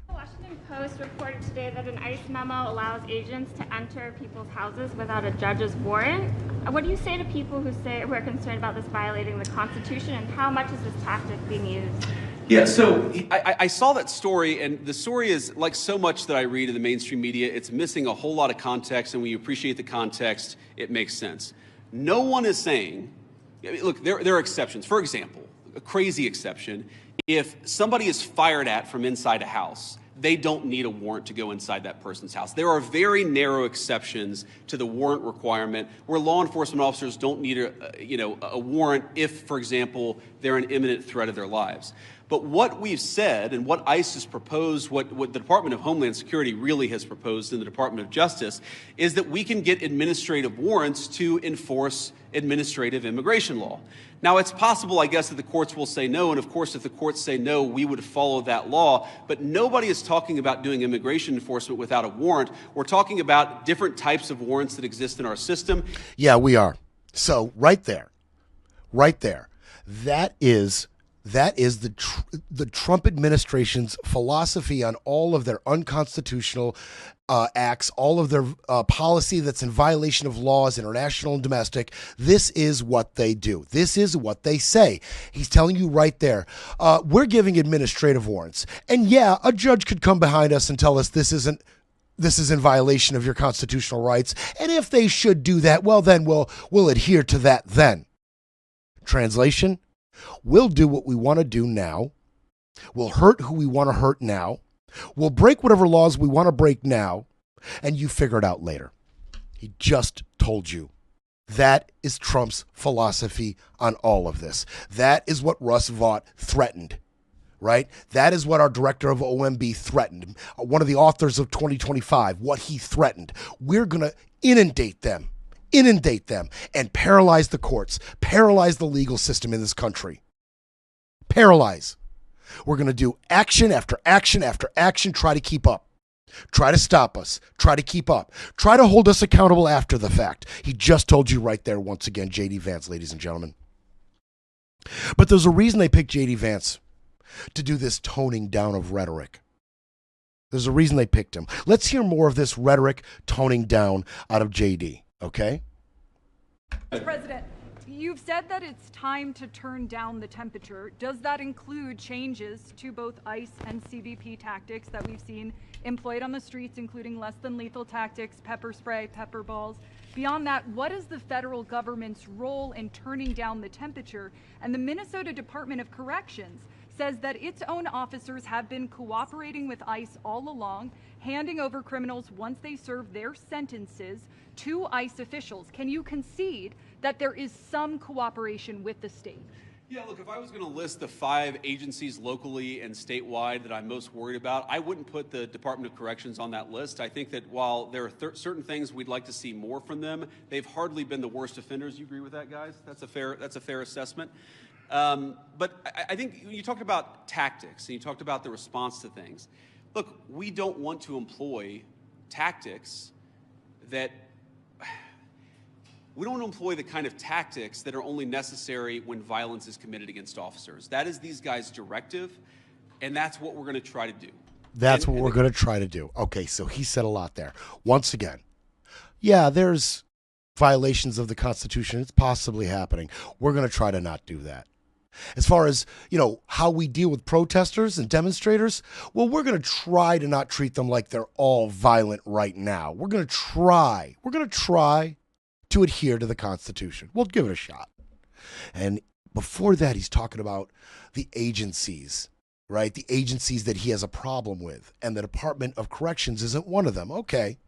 The Washington Post reported today that an ICE memo allows agents to enter people's houses without a judge's warrant. What do you say to people who are concerned about this violating the Constitution, and how much is this tactic being used? Yeah, so I saw that story, and the story is like so much that I read in the mainstream media. It's missing a whole lot of context, and when you appreciate the context, it makes sense. No one is saying, look, there are exceptions. For example, a crazy exception, if somebody is fired at from inside a house, they don't need a warrant to go inside that person's house. There are very narrow exceptions to the warrant requirement where law enforcement officers don't need a warrant if, for example, they're an imminent threat of their lives. But what we've said and what ICE has proposed, what the Department of Homeland Security really has proposed in the Department of Justice, is that we can get administrative warrants to enforce administrative immigration law. Now, it's possible, I guess, that the courts will say no, and of course, if the courts say no, we would follow that law, but nobody is talking about doing immigration enforcement without a warrant. We're talking about different types of warrants that exist in our system. Yeah, we are. So, right there, that is the Trump administration's philosophy on all of their unconstitutional acts, all of their policy that's in violation of laws, international and domestic. This is what they do. This is what they say. He's telling you right there, we're giving administrative warrants. And yeah, a judge could come behind us and tell us this is in violation of your constitutional rights. And if they should do that, well, then we'll adhere to that then. Translation? We'll do what we want to do now. We'll hurt who we want to hurt now. We'll break whatever laws we want to break now, and you figure it out later. He just told you. That is Trump's philosophy on all of this. That is what Russ Vought threatened, right? That is what our director of OMB threatened. One of the authors of 2025, what he threatened. We're going to inundate them, and paralyze the courts, paralyze the legal system in this country. Paralyze. We're going to do action after action after action, try to keep up. Try to stop us. Try to keep up. Try to hold us accountable after the fact. He just told you right there once again, J.D. Vance, ladies and gentlemen. But there's a reason they picked J.D. Vance to do this toning down of rhetoric. There's a reason they picked him. Let's hear more of this rhetoric toning down out of J.D., okay? Mr. President, you've said that it's time to turn down the temperature. Does that include changes to both ICE and CBP tactics that we've seen employed on the streets, including less than lethal tactics, pepper spray, pepper balls? Beyond that, what is the federal government's role in turning down the temperature? And the Minnesota Department of Corrections says that its own officers have been cooperating with ICE all along, handing over criminals once they serve their sentences to ICE officials. Can you concede that there is some cooperation with the state? Yeah, look, if I was going to list the 5 agencies locally and statewide that I'm most worried about, I wouldn't put the Department of Corrections on that list. I think that while there are certain things we'd like to see more from them, they've hardly been the worst offenders. You agree with that, guys? That's a fair assessment. But I think you talked about tactics and you talked about the response to things. Look, we don't want to employ tactics that we don't employ the kind of tactics that are only necessary when violence is committed against officers. That is these guys' directive, and that's what we're going to try to do. That's what we're going to try to do. Okay, so he said a lot there. Once again, yeah, there's violations of the Constitution. It's possibly happening. We're going to try to not do that. As far as, how we deal with protesters and demonstrators, well, we're going to try to not treat them like they're all violent right now. We're going to try to adhere to the Constitution. We'll give it a shot. And before that, he's talking about the agencies, right? The agencies that he has a problem with. And the Department of Corrections isn't one of them. Okay.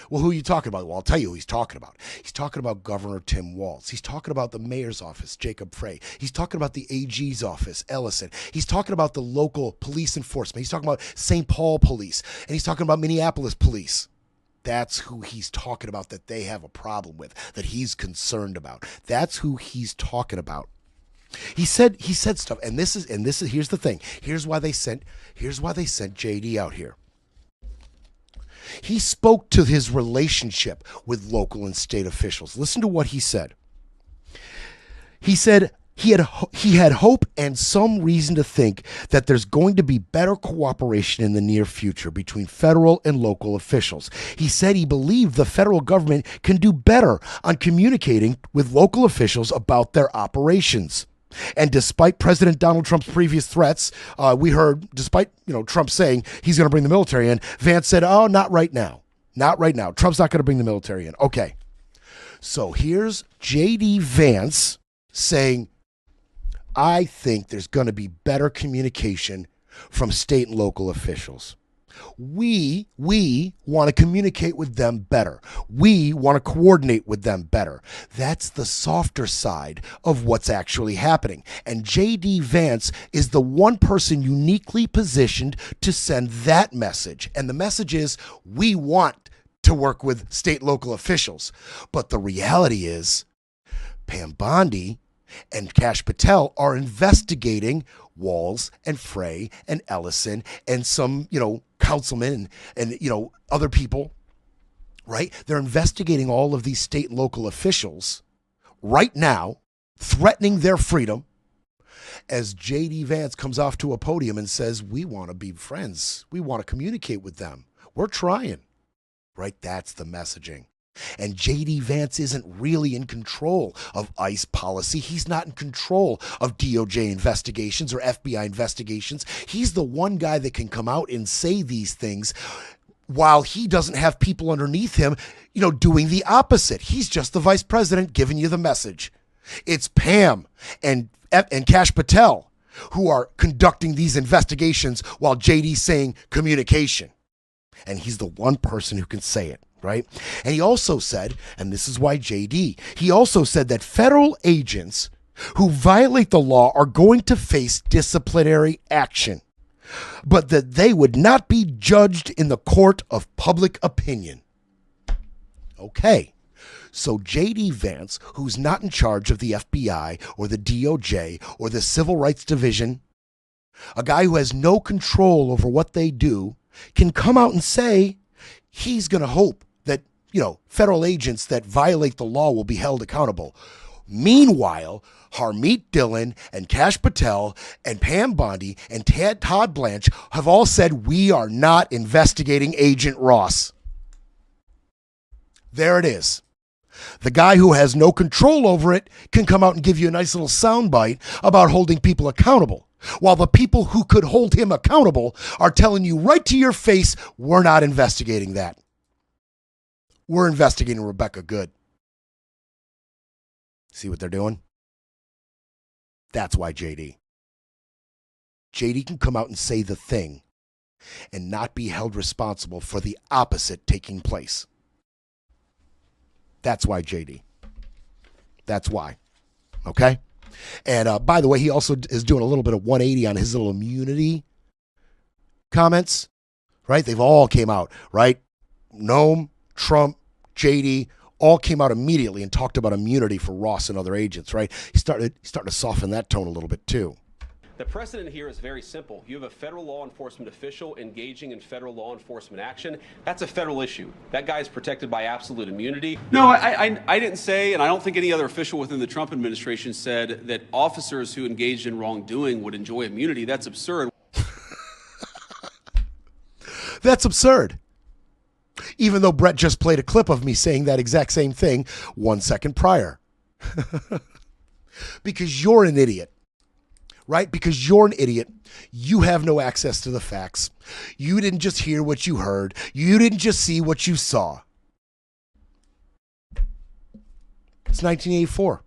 Well, who are you talking about? Well, I'll tell you who he's talking about. He's talking about Governor Tim Walz. He's talking about the mayor's office, Jacob Frey. He's talking about the AG's office, Ellison. He's talking about the local police enforcement. He's talking about St. Paul Police. And he's talking about Minneapolis Police. That's who he's talking about that they have a problem with, that he's concerned about. That's who he's talking about. He said stuff, and this is here's the thing. Here's why they sent JD out here. He spoke to his relationship with local and state officials. Listen to what he said. He said he had hope and some reason to think that there's going to be better cooperation in the near future between federal and local officials. He said he believed the federal government can do better on communicating with local officials about their operations. And despite President Donald Trump's previous threats, we heard, despite Trump saying he's going to bring the military in, Vance said, "Oh, not right now. Not right now. Trump's not going to bring the military in." Okay. So here's J.D. Vance saying, I think there's going to be better communication from state and local officials. We want to communicate with them better. We want to coordinate with them better. That's the softer side of what's actually happening. And J.D. Vance is the one person uniquely positioned to send that message. And the message is, we want to work with state and local officials. But the reality is, Pam Bondi and Kash Patel are investigating Walz and Frey and Ellison and some, councilmen and other people, right? They're investigating all of these state and local officials right now, threatening their freedom, as J.D. Vance comes off to a podium and says, we want to be friends. We want to communicate with them. We're trying, right? That's the messaging. And J.D. Vance isn't really in control of ICE policy. He's not in control of DOJ investigations or FBI investigations. He's the one guy that can come out and say these things while he doesn't have people underneath him, doing the opposite. He's just the vice president giving you the message. It's Pam and Kash Patel who are conducting these investigations while JD's saying communication. And he's the one person who can say it. Right? And he also said, and this is why JD, he also said that federal agents who violate the law are going to face disciplinary action, but that they would not be judged in the court of public opinion. Okay. So J.D. Vance, who's not in charge of the FBI or the DOJ or the Civil Rights Division, a guy who has no control over what they do, can come out and say he's going to hope that, federal agents that violate the law will be held accountable. Meanwhile, Harmeet Dillon and Kash Patel and Pam Bondi and Todd Blanche have all said we are not investigating Agent Ross. There it is. The guy who has no control over it can come out and give you a nice little soundbite about holding people accountable, while the people who could hold him accountable are telling you right to your face, we're not investigating that. We're investigating Rebecca Good. See what they're doing? That's why JD can come out and say the thing and not be held responsible for the opposite taking place. That's why JD. That's why. Okay? And by the way, he also is doing a little bit of 180 on his little immunity comments, right? They've all came out, right? Noam, Trump, JD, all came out immediately and talked about immunity for Ross and other agents, right? He's starting to soften that tone a little bit too. The precedent here is very simple. You have a federal law enforcement official engaging in federal law enforcement action. That's a federal issue. That guy is protected by absolute immunity. No, I didn't say, and I don't think any other official within the Trump administration said that officers who engaged in wrongdoing would enjoy immunity. That's absurd. That's absurd. Even though Brett just played a clip of me saying that exact same thing 1 second prior. Because you're an idiot. Right? Because you're an idiot. You have no access to the facts. You didn't just hear what you heard. You didn't just see what you saw. It's 1984.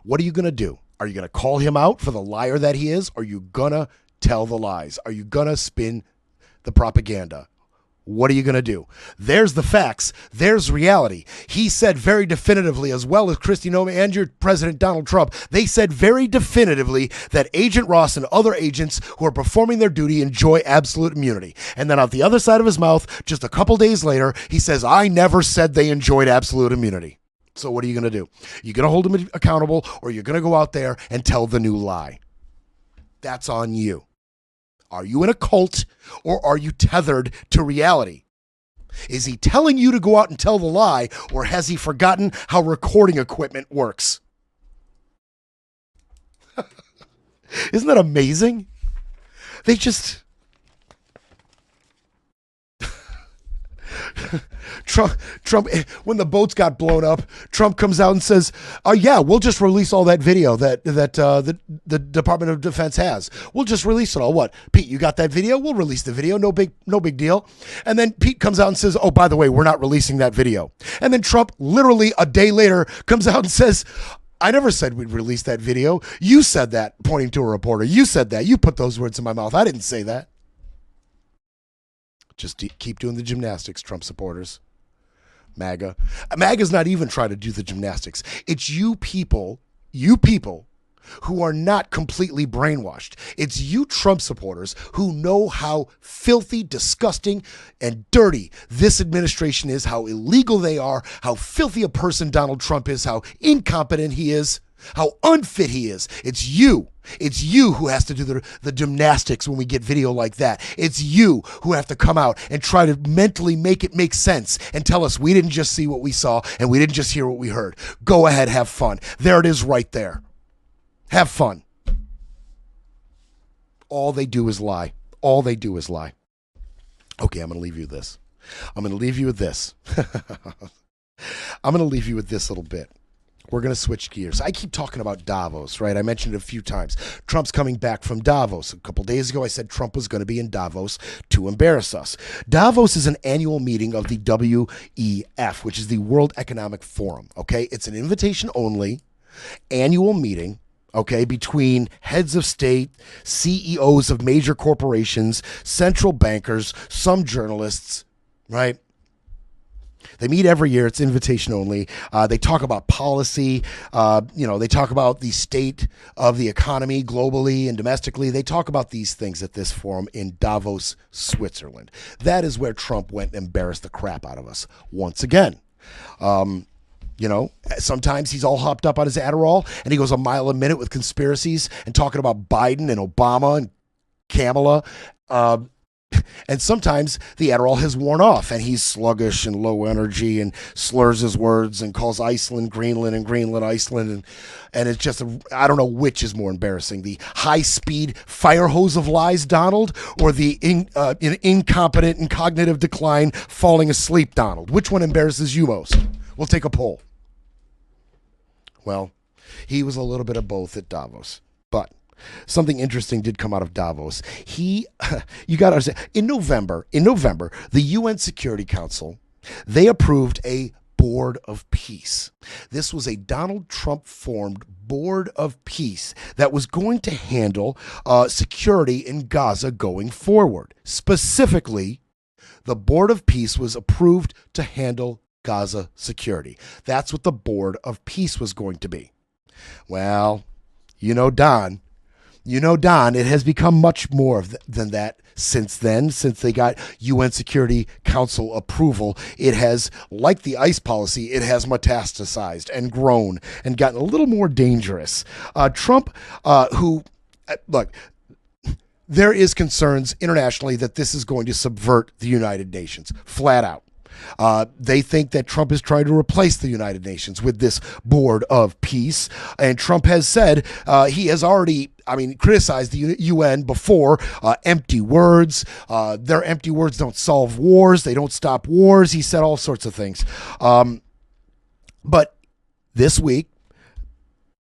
What are you going to do? Are you going to call him out for the liar that he is? Or are you going to tell the lies? Are you going to spin the propaganda? What are you going to do? There's the facts. There's reality. He said very definitively, as well as Kristi Noem and your President Donald Trump, they said very definitively that Agent Ross and other agents who are performing their duty enjoy absolute immunity. And then out the other side of his mouth, just a couple days later, he says, I never said they enjoyed absolute immunity. So what are you going to do? You're going to hold him accountable, or you're going to go out there and tell the new lie. That's on you. Are you in a cult, or are you tethered to reality? Is he telling you to go out and tell the lie, or has he forgotten how recording equipment works? Isn't that amazing? They just... Trump, when the boats got blown up, Trump comes out and says, yeah, we'll just release all that video that the Department of Defense has. We'll just release it all. What? Pete, you got that video? We'll release the video. No big deal. And then Pete comes out and says, oh, by the way, we're not releasing that video. And then Trump, literally a day later, comes out and says, I never said we'd release that video. You said that, pointing to a reporter. You said that. You put those words in my mouth. I didn't say that. Just keep doing the gymnastics, Trump supporters. MAGA. MAGA's not even trying to do the gymnastics. It's you people who are not completely brainwashed. It's you Trump supporters who know how filthy, disgusting, and dirty this administration is, how illegal they are, how filthy a person Donald Trump is, how incompetent he is, how unfit he is. It's you. It's you who has to do the gymnastics when we get video like that. It's you who have to come out and try to mentally make it make sense and tell us we didn't just see what we saw and we didn't just hear what we heard. Go ahead, have fun. There it is right there. Have fun. All they do is lie. All they do is lie. Okay, I'm going to leave you with this. I'm going to leave you with this. I'm going to leave you with this little bit. We're going to switch gears. I keep talking about Davos, right? I mentioned it a few times. Trump's coming back from Davos. A couple days ago, I said Trump was going to be in Davos to embarrass us. Davos is an annual meeting of the WEF, which is the World Economic Forum, okay? It's an invitation-only annual meeting, okay, between heads of state, CEOs of major corporations, central bankers, some journalists, right? They meet every year. It's invitation only. They talk about policy. They talk about the state of the economy globally and domestically. They talk about these things at this forum in Davos, Switzerland. That is where Trump went and embarrassed the crap out of us once again. Sometimes he's all hopped up on his Adderall and he goes a mile a minute with conspiracies and talking about Biden and Obama and Kamala. And sometimes the Adderall has worn off and he's sluggish and low energy and slurs his words and calls Iceland Greenland and Greenland Iceland. And it's just, I don't know which is more embarrassing, the high-speed fire hose of lies Donald or the incompetent and cognitive decline falling asleep Donald. Which one embarrasses you most? We'll take a poll. Well, he was a little bit of both at Davos, but something interesting did come out of Davos. You got to understand, in November, the UN Security Council, they approved a Board of Peace. This was a Donald Trump formed Board of Peace that was going to handle security in Gaza going forward. Specifically, the Board of Peace was approved to handle Gaza security. That's what the Board of Peace was going to be. Well, Don, it has become much more than that since then, since they got UN Security Council approval. It has, like the ICE policy, it has metastasized and grown and gotten a little more dangerous. Trump, look, there is concerns internationally that this is going to subvert the United Nations, flat out. They think that Trump is trying to replace the United Nations with this Board of Peace. And Trump has said he has already, criticized the UN before. Empty words. Their empty words don't solve wars. They don't stop wars. He said all sorts of things. But this week,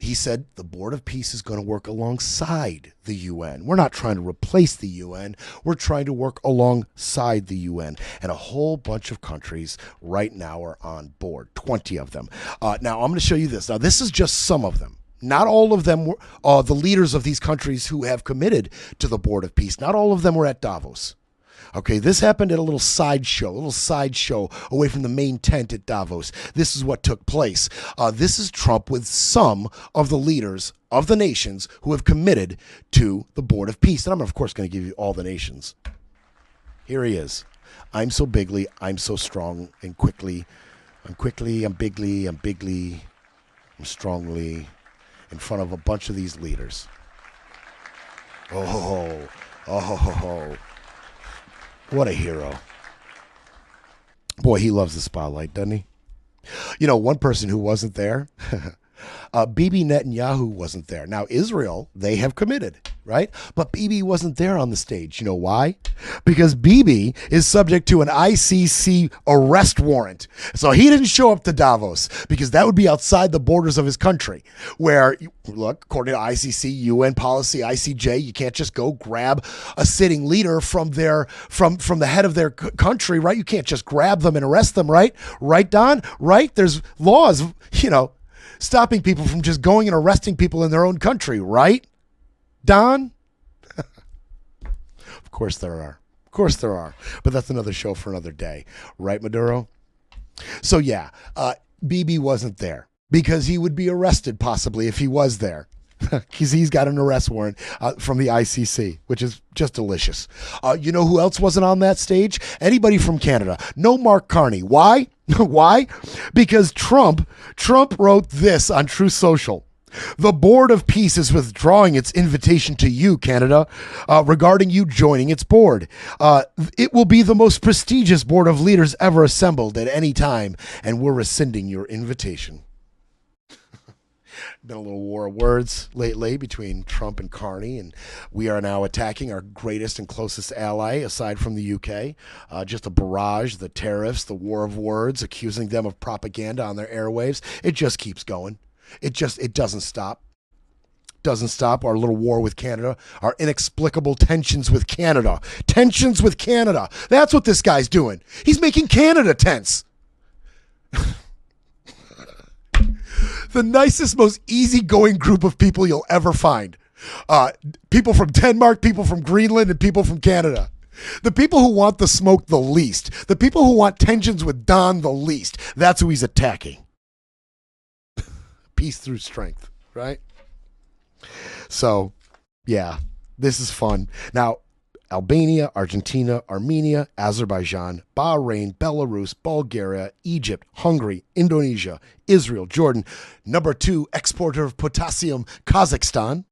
he said the Board of Peace is going to work alongside the UN. We're not trying to replace the UN. We're trying to work alongside the UN. And a whole bunch of countries right now are on board, 20 of them. Now, I'm going to show you this. Now, this is just some of them. Not all of them were the leaders of these countries who have committed to the Board of Peace. Not all of them were at Davos. Okay, this happened at a little sideshow away from the main tent at Davos. This is what took place. This is Trump with some of the leaders of the nations who have committed to the Board of Peace. And I'm, of course, going to give you all the nations. Here he is. I'm so bigly, I'm so strong, and quickly. I'm bigly, I'm strongly in front of a bunch of these leaders. Oh. What a hero. Boy, he loves the spotlight, doesn't he? One person who wasn't there, Bibi Netanyahu wasn't there. Now, Israel, they have committed, right? But Bibi wasn't there on the stage. You know why? Because Bibi is subject to an ICC arrest warrant. So he didn't show up to Davos because that would be outside the borders of his country where, look, according to ICC, UN policy, ICJ, you can't just go grab a sitting leader from the head of their country, right? You can't just grab them and arrest them, right? Right, Don? Right? There's laws, stopping people from just going and arresting people in their own country, right? Don? Of course there are. But that's another show for another day. Right, Maduro? So, yeah, Bibi wasn't there because he would be arrested possibly if he was there. Because he's got an arrest warrant from the ICC, which is just delicious. You know who else wasn't on that stage? Anybody from Canada. No Mark Carney. Why? Why? Because Trump wrote this on Truth Social. The Board of Peace is withdrawing its invitation to you, Canada, regarding you joining its board. It will be the most prestigious board of leaders ever assembled at any time, and we're rescinding your invitation. Been a little war of words lately between Trump and Carney, and we are now attacking our greatest and closest ally, aside from the UK. Just a barrage, the tariffs, the war of words, accusing them of propaganda on their airwaves. It just keeps going. It doesn't stop. Doesn't stop. Our little war with Canada, our inexplicable tensions with Canada. Tensions with Canada. That's what this guy's doing. He's making Canada tense. The nicest, most easygoing group of people you'll ever find. People from Denmark, people from Greenland, and people from Canada. The people who want the smoke the least. The people who want tensions with Don the least. That's who he's attacking. Peace through strength, right? So, yeah, this is fun. Now, Albania, Argentina, Armenia, Azerbaijan, Bahrain, Belarus, Bulgaria, Egypt, Hungary, Indonesia, Israel, Jordan. Number 2 exporter of potassium, Kazakhstan.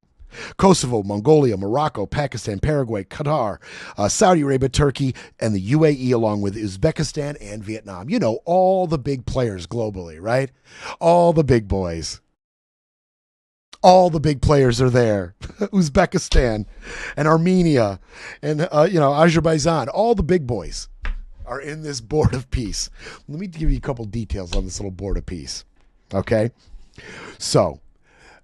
Kosovo, Mongolia, Morocco, Pakistan, Paraguay, Qatar, Saudi Arabia, Turkey, and the UAE, along with Uzbekistan and Vietnam. You know, all the big players globally, right? All the big boys. All the big players are there. Uzbekistan and Armenia and, Azerbaijan. All the big boys are in this Board of Peace. Let me give you a couple details on this little Board of Peace. Okay? So,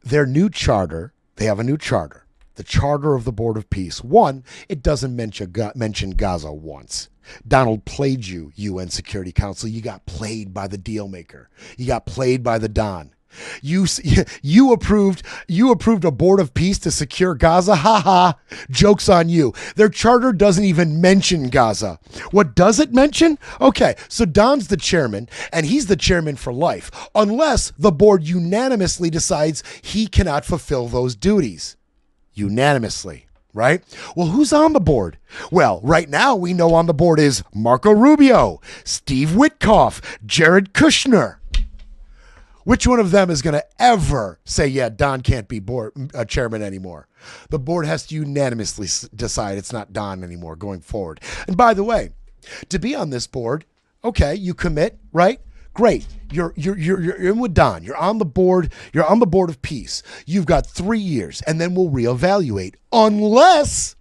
their new charter, they have a new charter. The charter of the Board of Peace. One, it doesn't mention Gaza once. Donald played you, UN Security Council. You got played by the deal maker. You got played by the Don. You approved a Board of Peace to secure Gaza. Ha ha. Joke's on you. Their charter doesn't even mention Gaza. What does it mention? Okay, so Don's the chairman, and he's the chairman for life, unless the board unanimously decides he cannot fulfill those duties. Unanimously, right? Well, who's on the board? Well, right now we know on the board is Marco Rubio, Steve Witkoff, Jared Kushner. Which one of them is going to ever say, yeah, Don can't be chairman anymore? The board has to unanimously decide it's not Don anymore going forward. And by the way, to be on this board, okay, you commit, right? Great. You're in with Don. You're on the board. You're on the Board of Peace. You've got 3 years, and then we'll reevaluate. Unless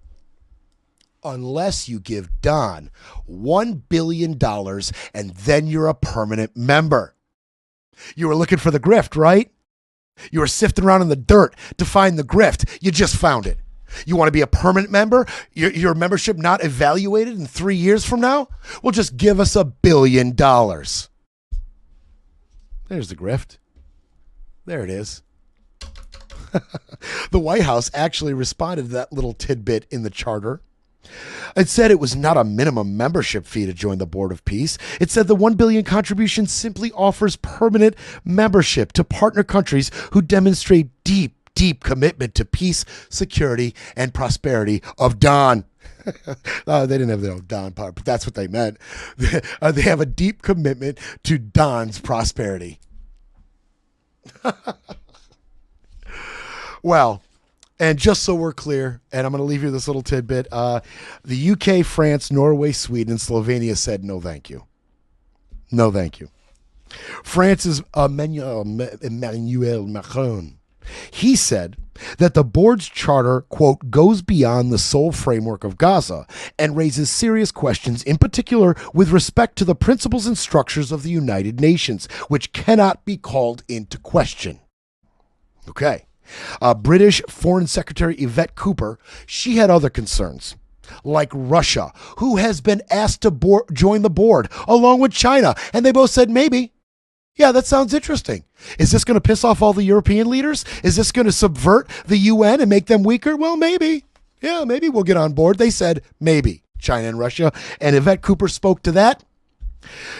you give Don $1 billion, and then you're a permanent member. You were looking for the grift, right? You were sifting around in the dirt to find the grift. You just found it. You want to be a permanent member? Your membership not evaluated in 3 years from now? Well, just give us $1 billion. There's the grift. There it is. The White House actually responded to that little tidbit in the charter. It said it was not a minimum membership fee to join the Board of Peace. It said the $1 billion contribution simply offers permanent membership to partner countries who demonstrate deep commitment to peace, security, and prosperity of Don. They didn't have the Don part, but that's what they meant. They have a deep commitment to Don's prosperity. Well, and just so we're clear, and I'm going to leave you this little tidbit, the UK, France, Norway, Sweden, and Slovenia said no thank you. No thank you. France's Emmanuel Macron, he said that the board's charter, quote, goes beyond the sole framework of Gaza and raises serious questions, in particular with respect to the principles and structures of the United Nations, which cannot be called into question. Okay. British Foreign Secretary Yvette Cooper, she had other concerns, like Russia, who has been asked to join the board, along with China, and they both said maybe. Yeah, that sounds interesting. Is this going to piss off all the European leaders? Is this going to subvert the UN and make them weaker? Well, maybe. Yeah, maybe we'll get on board. They said maybe, China and Russia, and Yvette Cooper spoke to that.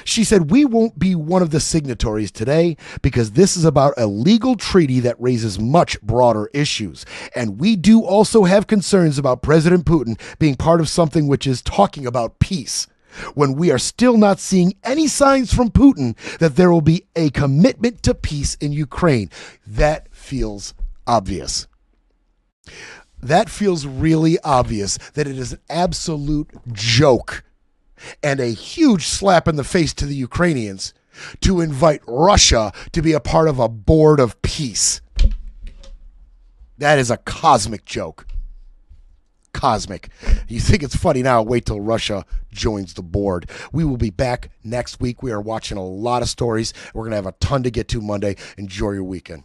She said, we won't be one of the signatories today because this is about a legal treaty that raises much broader issues. And we do also have concerns about President Putin being part of something which is talking about peace, when we are still not seeing any signs from Putin that there will be a commitment to peace in Ukraine. That feels obvious. That feels really obvious that it is an absolute joke and a huge slap in the face to the Ukrainians to invite Russia to be a part of a Board of Peace. That is a cosmic joke. Cosmic. You think it's funny now, wait till Russia joins the board. We will be back next week. We are watching a lot of stories. We're going to have a ton to get to Monday. Enjoy your weekend.